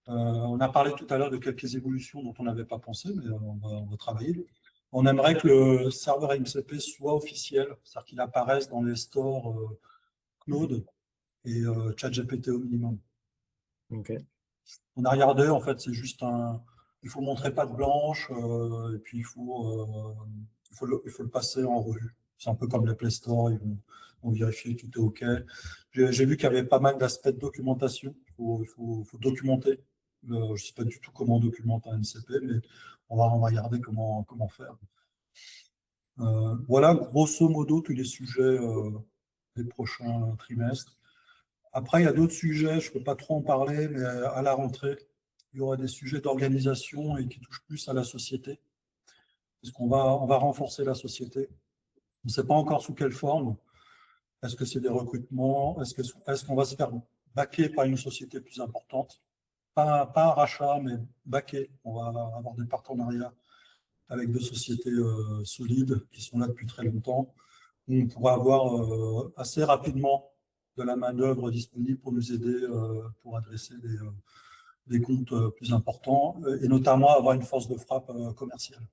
On a parlé tout à l'heure de quelques évolutions dont on n'avait pas pensé, mais on va travailler. On aimerait que le serveur MCP soit officiel, c'est-à-dire qu'il apparaisse dans les stores Cloud et ChatGPT au minimum. Ok. On a regardé, en fait, c'est juste il faut montrer patte blanche, et puis il faut le passer en revue. C'est un peu comme les Play Store, ils vont vérifier que tout est OK. J'ai vu qu'il y avait pas mal d'aspects de documentation. Il faut documenter. Je ne sais pas du tout comment documenter un MCP, mais on va regarder comment faire. Voilà, grosso modo, tous les sujets des prochains trimestres. Après, il y a d'autres sujets, je ne peux pas trop en parler, mais à la rentrée, il y aura des sujets d'organisation et qui touchent plus à la société. Parce qu'on va renforcer la société. On ne sait pas encore sous quelle forme. Est-ce que c'est des recrutements? Est-ce qu'on va se faire backer par une société plus importante? Pas un rachat, mais backer. On va avoir des partenariats avec des sociétés solides qui sont là depuis très longtemps. On pourra avoir assez rapidement de la main-d'œuvre disponible pour nous aider pour adresser des comptes plus importants et notamment avoir une force de frappe commerciale.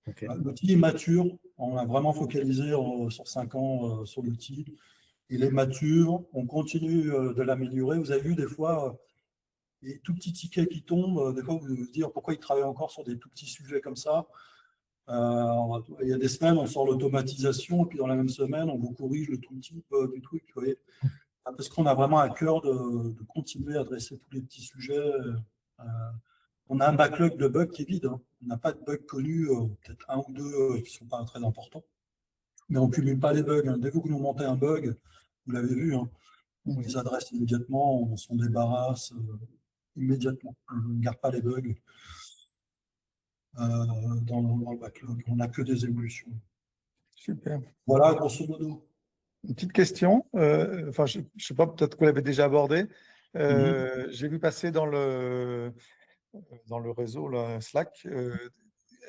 Okay. L'outil est mature, on a vraiment focalisé sur 5 ans sur l'outil. Il est mature, on continue de l'améliorer. Vous avez vu des fois les tout petits tickets qui tombent, des fois vous vous dites pourquoi ils travaillent encore sur des tout petits sujets comme ça. Il y a des semaines, on sort l'automatisation, et puis dans la même semaine, on vous corrige le tout-type du truc. Vous voyez, parce qu'on a vraiment à cœur de continuer à adresser tous les petits sujets. On a un backlog de bugs qui est vide. Hein. On n'a pas de bugs connus, peut-être un ou deux qui ne sont pas très importants. Mais on ne cumule pas les bugs. Hein. Dès que nous montez un bug, vous l'avez vu, hein, on les adresse immédiatement, on s'en débarrasse immédiatement. On ne garde pas les bugs dans le backlog. On n'a que des évolutions. Super. Voilà, grosso modo. Une petite question, enfin, je ne sais pas, peut-être que vous l'avez déjà abordé. J'ai vu passer dans le réseau là, Slack,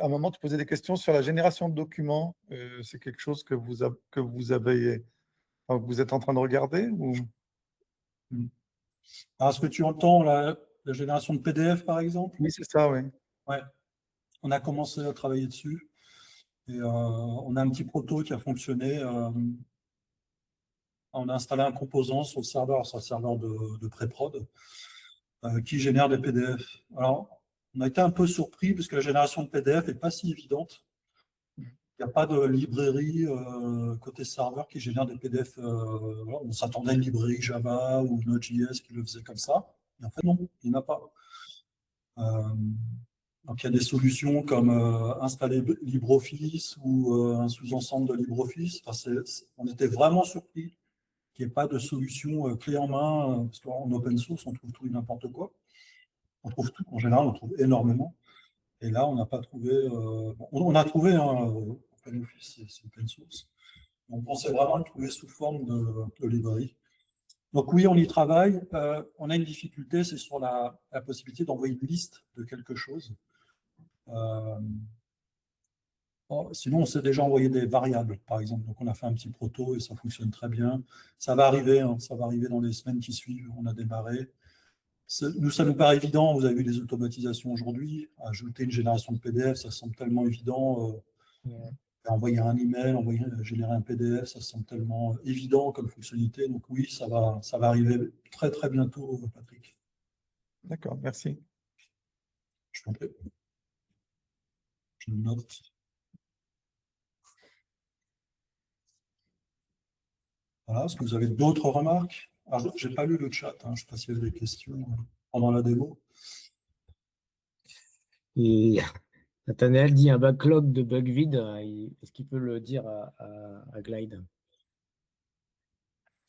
à un moment, tu posais des questions sur la génération de documents. C'est quelque chose que vous êtes en train de regarder ou... Alors, est-ce que tu entends la génération de PDF, par exemple? Oui, c'est ça, oui. Ouais. On a commencé à travailler dessus. Et on a un petit proto qui a fonctionné. On a installé un composant sur le serveur de pré-prod qui génère des PDF. Alors, on a été un peu surpris parce que la génération de PDF n'est pas si évidente. Il n'y a pas de librairie côté serveur qui génère des PDF. Voilà. On s'attendait à une librairie Java ou Node.js qui le faisait comme ça. Et en fait, non, il n'y en a pas. Donc, il y a des solutions comme installer LibreOffice ou un sous-ensemble de LibreOffice. Enfin, on était vraiment surpris qu'il n'y ait pas de solution clé en main, parce qu'en open source, on trouve tout et n'importe quoi. On trouve tout, en général, on trouve énormément. Et là, on n'a pas trouvé... on a trouvé OpenOffice, c'est open source. On pensait vraiment le trouver sous forme de librairie. Donc oui, on y travaille. On a une difficulté, c'est sur la possibilité d'envoyer une liste de quelque chose. Sinon, on s'est déjà envoyé des variables, par exemple. Donc on a fait un petit proto et ça fonctionne très bien. Ça va arriver, hein, ça va arriver dans les semaines qui suivent. On a démarré. Nous, ça nous paraît évident. Vous avez vu les automatisations aujourd'hui. Ajouter une génération de PDF, ça semble tellement évident. Envoyer un email, générer un PDF, ça semble tellement évident comme fonctionnalité. Donc oui, ça va arriver très très bientôt, Patrick. D'accord, merci. Je t'en prie. Je le note. Voilà, est-ce que vous avez d'autres remarques? Je n'ai pas lu le chat, hein, je ne sais pas s'il y avait des questions pendant la démo. Et Nathanaël dit un backlog de bugs vides. Est-ce qu'il peut le dire à Glide?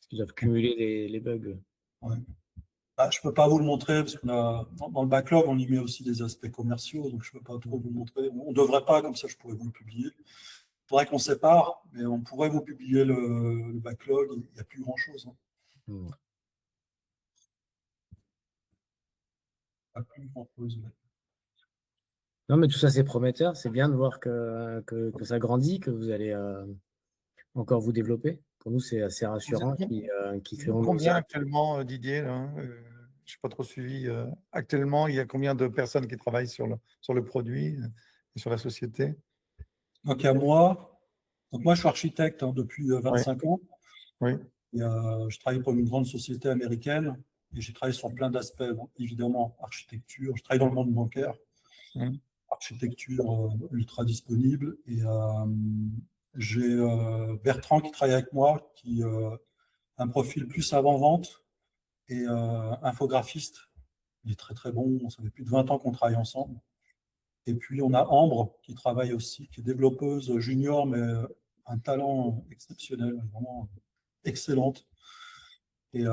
Est-ce qu'ils doivent cumuler les bugs? Ouais. Je ne peux pas vous le montrer parce que dans le backlog, on y met aussi des aspects commerciaux, donc je ne peux pas trop vous le montrer. On ne devrait pas, comme ça je pourrais vous le publier. Il faudrait qu'on sépare, mais on pourrait vous publier le backlog, il n'y a plus grand-chose. Hein. Pas plus grand-chose. Non, mais tout ça, c'est prometteur. C'est bien de voir que ça grandit, que vous allez encore vous développer. Pour nous, c'est assez rassurant qui créons combien actuellement, Didier là, je ne suis pas trop suivi. Actuellement, il y a combien de personnes qui travaillent sur le produit et sur la société? Donc, à moi, je suis architecte depuis 25 ans. Oui. Et, je travaille pour une grande société américaine et j'ai travaillé sur plein d'aspects, évidemment, architecture. Je travaille dans le monde bancaire. Architecture ultra disponible. Et j'ai Bertrand qui travaille avec moi, qui a un profil plus avant-vente et infographiste. Il est très très bon, ça fait plus de 20 ans qu'on travaille ensemble. Et puis on a Ambre qui travaille aussi, qui est développeuse junior, mais un talent exceptionnel, vraiment excellente. Et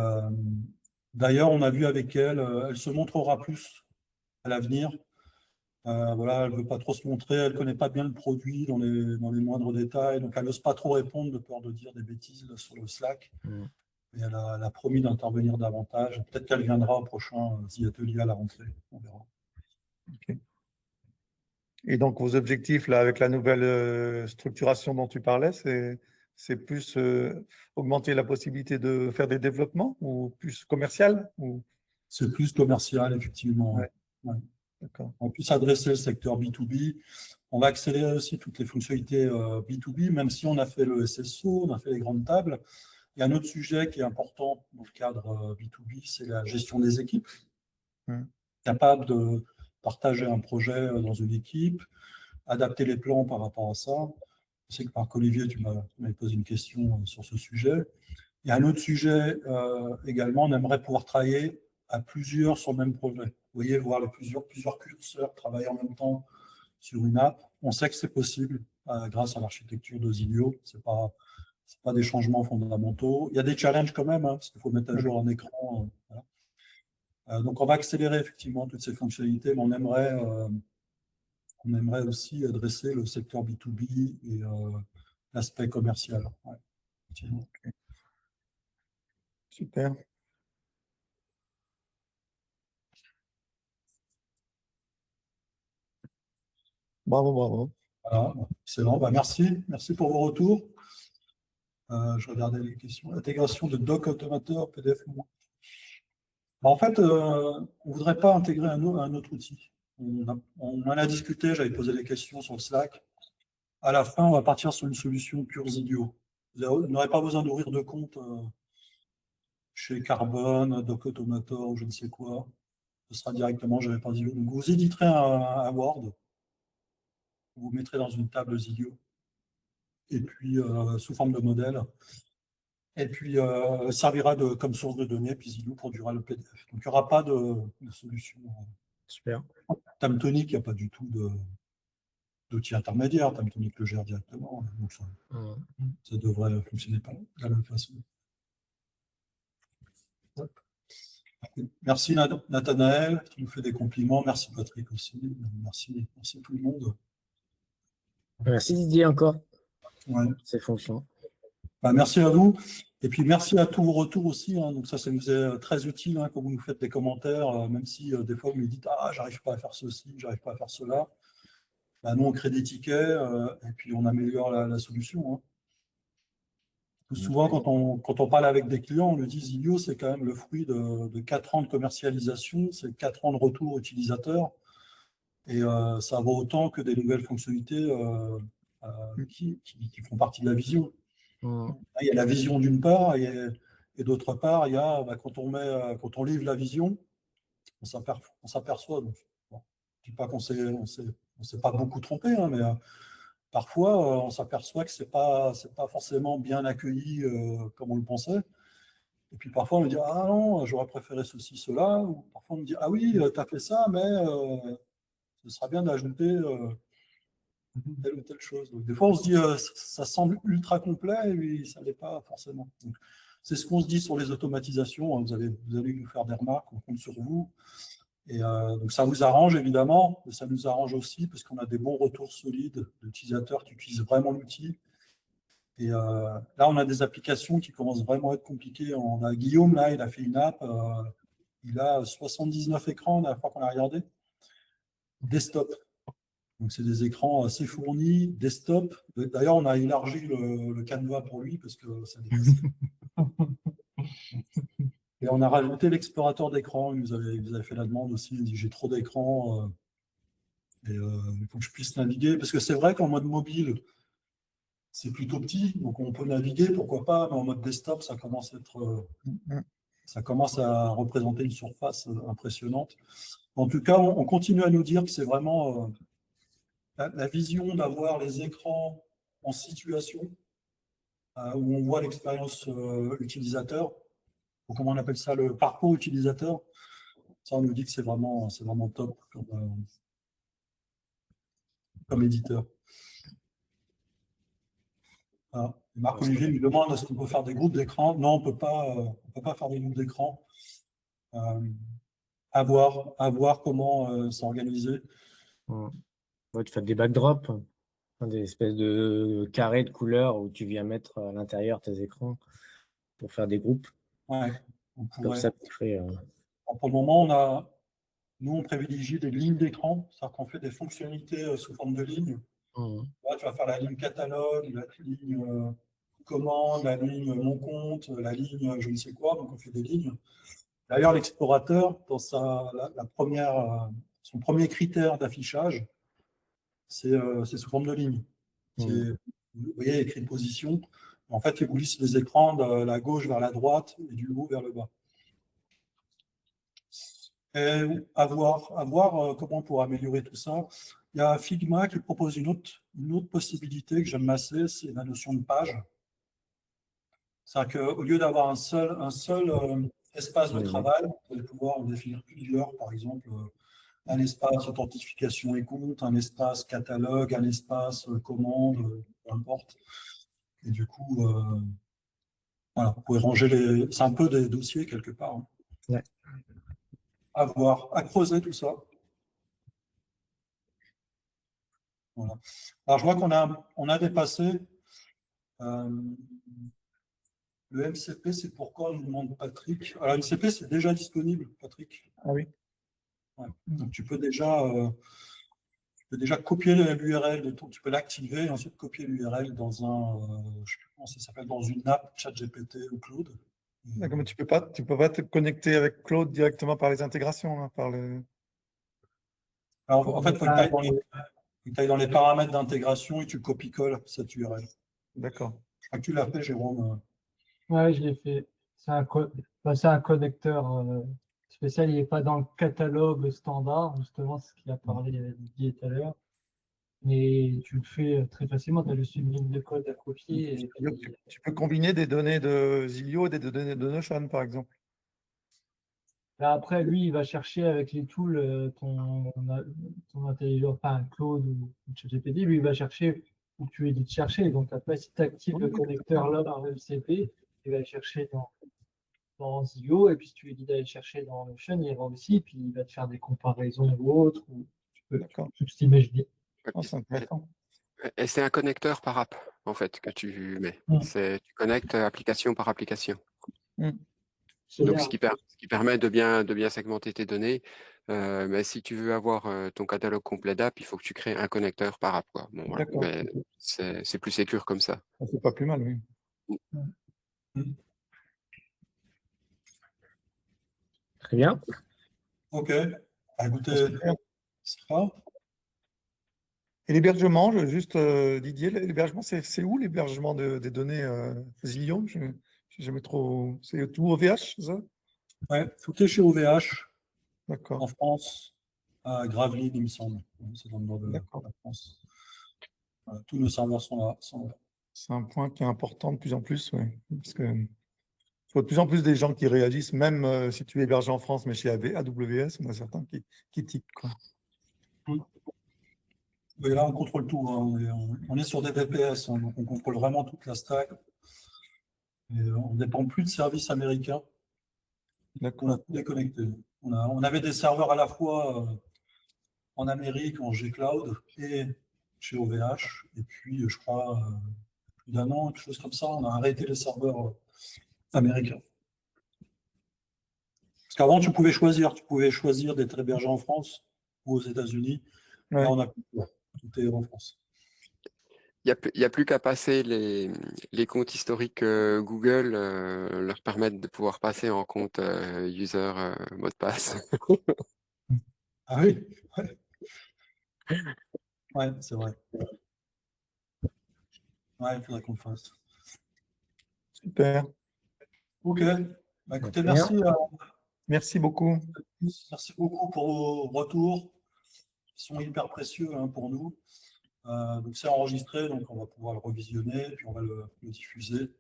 d'ailleurs, on a vu avec elle, elle se montrera plus à l'avenir. Voilà, elle ne veut pas trop se montrer, elle ne connaît pas bien le produit dans les moindres détails, donc elle n'ose pas trop répondre de peur de dire des bêtises sur le Slack. Mais elle a promis d'intervenir davantage. Peut-être qu'elle viendra au prochain The Atelier à la rentrée, on verra. Okay. Et donc vos objectifs là, avec la nouvelle structuration dont tu parlais, c'est plus augmenter la possibilité de faire des développements ou plus commercial ou... C'est plus commercial, effectivement. Ouais. Ouais. D'accord. On peut s'adresser au secteur B2B. On va accélérer aussi toutes les fonctionnalités B2B, même si on a fait le SSO, on a fait les grandes tables. Il y a un autre sujet qui est important dans le cadre B2B, c'est la gestion des équipes. Capable de partager un projet dans une équipe, adapter les plans par rapport à ça. Je sais que Marc-Olivier, tu m'avais posé une question sur ce sujet. Il y a un autre sujet également, on aimerait pouvoir travailler à plusieurs sur le même projet. Vous voyez, voir plusieurs curseurs travailler en même temps sur une app. On sait que c'est possible grâce à l'architecture de Zilio. Ce n'est pas des changements fondamentaux. Il y a des challenges quand même, hein, parce qu'il faut mettre à jour un écran. Voilà. Donc, on va accélérer effectivement toutes ces fonctionnalités, mais on aimerait aussi adresser le secteur B2B et l'aspect commercial. Ouais. Okay. Super. Bravo, bravo. Voilà, excellent. Merci pour vos retours. Je regardais les questions. Intégration de doc automateur, PDF. En fait, on ne voudrait pas intégrer un autre outil. On en a discuté, j'avais posé des questions sur le Slack. À la fin, on va partir sur une solution pure Zidio. Vous n'aurez pas besoin d'ouvrir de compte chez Carbone, Doc Automator ou je ne sais quoi. Ce sera directement géré par Zidio. Donc, vous éditerez un Word, vous mettrez dans une table Zidio, et puis sous forme de modèle. Et puis, servira comme source de données, puis Zidio produira le PDF. Donc, il n'y aura pas de solution. Super. Tamtonic, il n'y a pas du tout d'outil intermédiaire. Tamtonic le gère directement. Donc, ça devrait fonctionner de la même façon. Merci Nathanaël, tu nous fais des compliments. Merci Patrick aussi. Merci tout le monde. Merci Didier encore. Ouais. Ces fonctions. Merci à vous. Et puis, merci à tous vos retours aussi. Hein. Donc, ça nous est très utile hein, quand vous nous faites des commentaires, même si des fois, vous me dites « Ah, j'arrive pas à faire ceci, j'arrive pas à faire cela ». Nous, on crée des tickets et puis on améliore la solution. Hein. Tout souvent, quand on parle avec des clients, on nous dit « Zilio, c'est quand même le fruit de 4 ans de commercialisation, c'est 4 ans de retour utilisateur. Et ça vaut autant que des nouvelles fonctionnalités qui font partie de la vision. » Il y a la vision d'une part, et d'autre part, il y a quand on livre la vision, on s'aperçoit. Donc, bon, je ne dis pas qu'on s'est pas beaucoup trompé, hein, mais parfois, on s'aperçoit que ce n'est pas forcément bien accueilli comme on le pensait. Et puis parfois, on me dit « Ah non, j'aurais préféré ceci, cela. » Ou parfois, on me dit « Ah oui, tu as fait ça, mais ce sera bien d'ajouter telle ou telle chose. » Donc, des fois, on se dit ça semble ultra complet, et puis ça ne l'est pas forcément. C'est ce qu'on se dit sur les automatisations. Vous allez nous faire des remarques, on compte sur vous. Et donc, ça vous arrange, évidemment, mais ça nous arrange aussi parce qu'on a des bons retours solides d'utilisateurs qui utilisent vraiment l'outil. Et là, on a des applications qui commencent vraiment à être compliquées. On a Guillaume, là, il a fait une app. Il a 79 écrans, la dernière fois qu'on a regardé. Desktop. Donc, c'est des écrans assez fournis, desktop. D'ailleurs, on a élargi le canevas pour lui parce que ça dépasse. Et on a rajouté l'explorateur d'écran. Il nous avait fait la demande aussi. Il dit « J'ai trop d'écrans. Et il faut que je puisse naviguer. » Parce que c'est vrai qu'en mode mobile, c'est plutôt petit. Donc, on peut naviguer, pourquoi pas. Mais en mode desktop, ça commence à représenter une surface impressionnante. En tout cas, on continue à nous dire que c'est vraiment la vision d'avoir les écrans en situation où on voit l'expérience utilisateur, ou comment on appelle ça, le parcours utilisateur. Ça, on nous dit que c'est vraiment top comme éditeur. Voilà. Marc-Olivier me demande est-ce qu'on peut faire des groupes d'écran. Non, on ne peut pas faire des groupes d'écran. À voir comment s'organiser. Ouais, tu fais des backdrops, des espèces de carrés de couleurs où tu viens mettre à l'intérieur tes écrans pour faire des groupes. Ouais, on pourrait. Comme ça, tu fais, pour le moment, nous, on privilégie des lignes d'écran, c'est-à-dire qu'on fait des fonctionnalités sous forme de lignes. Là, tu vas faire la ligne catalogue, la ligne commande, la ligne mon compte, la ligne je ne sais quoi, donc on fait des lignes. D'ailleurs, l'explorateur, dans son premier critère d'affichage, c'est sous forme de ligne. Vous voyez, écrit position. En fait, il vous lisse les écrans de la gauche vers la droite et du haut vers le bas. Et à voir comment on pourra améliorer tout ça. Il y a Figma qui propose une autre possibilité que j'aime assez, c'est la notion de page. C'est-à-dire qu'au lieu d'avoir un seul espace de travail, vous allez pouvoir en définir plusieurs, par exemple, un espace authentification et compte, un espace catalogue, un espace commande, peu importe. Et du coup, voilà, vous pouvez ranger c'est un peu des dossiers quelque part. Hein. Ouais. À voir, à creuser tout ça. Voilà. Alors, je vois qu'on a dépassé. Le MCP, c'est pourquoi on nous demande Patrick. Alors, MCP, c'est déjà disponible, Patrick. Ah oui. Ouais. Donc, tu peux déjà copier l'URL, tu peux l'activer et ensuite copier l'URL dans je sais plus comment ça s'appelle, dans une app ChatGPT ou Claude. D'accord, mais tu peux pas te connecter avec Claude directement par les intégrations, hein, Alors, en fait, il faut que tu ailles dans les paramètres d'intégration et tu copies-colles cette URL. D'accord. Je crois que tu l'as fait, Jérôme. Oui, je l'ai fait. C'est un connecteur spécial. Il n'est pas dans le catalogue standard, justement, ce qu'il a parlé Didier tout à l'heure. Mais tu le fais très facilement. Tu as juste une ligne de code à copier. Et puis... Tu peux combiner des données de Zilio et des données de Notion, par exemple. Là, après, lui, il va chercher avec les tools ton intelligence, enfin Claude ou ChatGPT. Lui, il va chercher où tu lui dis de chercher. Donc, après, si tu actives le connecteur là dans le MCP, il va le chercher dans Zilio. Et puis, si tu lui dis d'aller chercher dans Notion, il ira aussi. Puis, il va te faire des comparaisons ou autres. Ou tu peux tout t'imaginer. C'est intéressant. Et c'est un connecteur par app, en fait, que tu mets. Tu connectes application par application. Donc, ce qui permet de bien segmenter tes données. Mais si tu veux avoir ton catalogue complet d'app, il faut que tu crées un connecteur par app, quoi. Bon, voilà. D'accord. Mais c'est plus sécure comme ça. C'est pas plus mal, oui. Très bien. Ok. Bah, écoutez, c'est pas. Et l'hébergement, juste Didier, l'hébergement, c'est où l'hébergement des données Zillion? Je n'ai jamais trop. C'est tout OVH, c'est ça? Ouais, tout est chez OVH D'accord. en France, à Gravelines, il me semble. C'est dans le nord de la France. Voilà, tous nos serveurs sont là. C'est un point qui est important de plus en plus, oui. Parce que il faut de plus en plus des gens qui réagissent, même si tu es hébergé en France, mais chez AWS, on a certains qui tiquent, quoi. Et là, on contrôle tout. Hein. On est sur des VPS, hein, donc on contrôle vraiment toute la stack. Et on ne dépend plus de services américains. On a tout déconnecté. On avait des serveurs à la fois en Amérique, en G-Cloud et chez OVH. Et puis, je crois, plus d'un an, quelque chose comme ça, on a arrêté les serveurs américains. Parce qu'avant, tu pouvais choisir d'être hébergé en France ou aux États-Unis. Là, on a tout est en France. Il n'y a plus qu'à passer les comptes historiques Google, leur permettre de pouvoir passer en compte user mot de passe. Ah oui, ouais, c'est vrai. Ouais, il faudrait qu'on le fasse. Super. Ok. Bah, écoutez, merci. Merci beaucoup. Merci beaucoup pour vos retours. Ils sont hyper précieux hein, pour nous. Donc c'est enregistré, donc on va pouvoir le revisionner, puis on va le diffuser.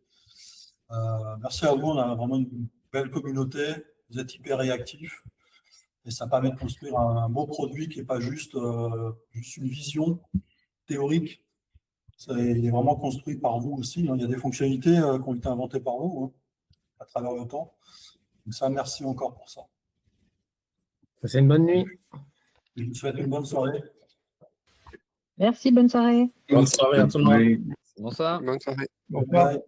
Merci à vous, on a vraiment une belle communauté. Vous êtes hyper réactifs. Et ça permet de construire un beau produit qui n'est pas juste une vision théorique. Il est vraiment construit par vous aussi. Hein. Il y a des fonctionnalités qui ont été inventées par vous hein, à travers le temps. Donc ça, merci encore pour ça. Passez une bonne nuit. Je vous souhaite une bonne soirée. Merci, bonne soirée. Bonne soirée à tout le monde. Bonsoir. Bonne soirée. Au revoir. Bye.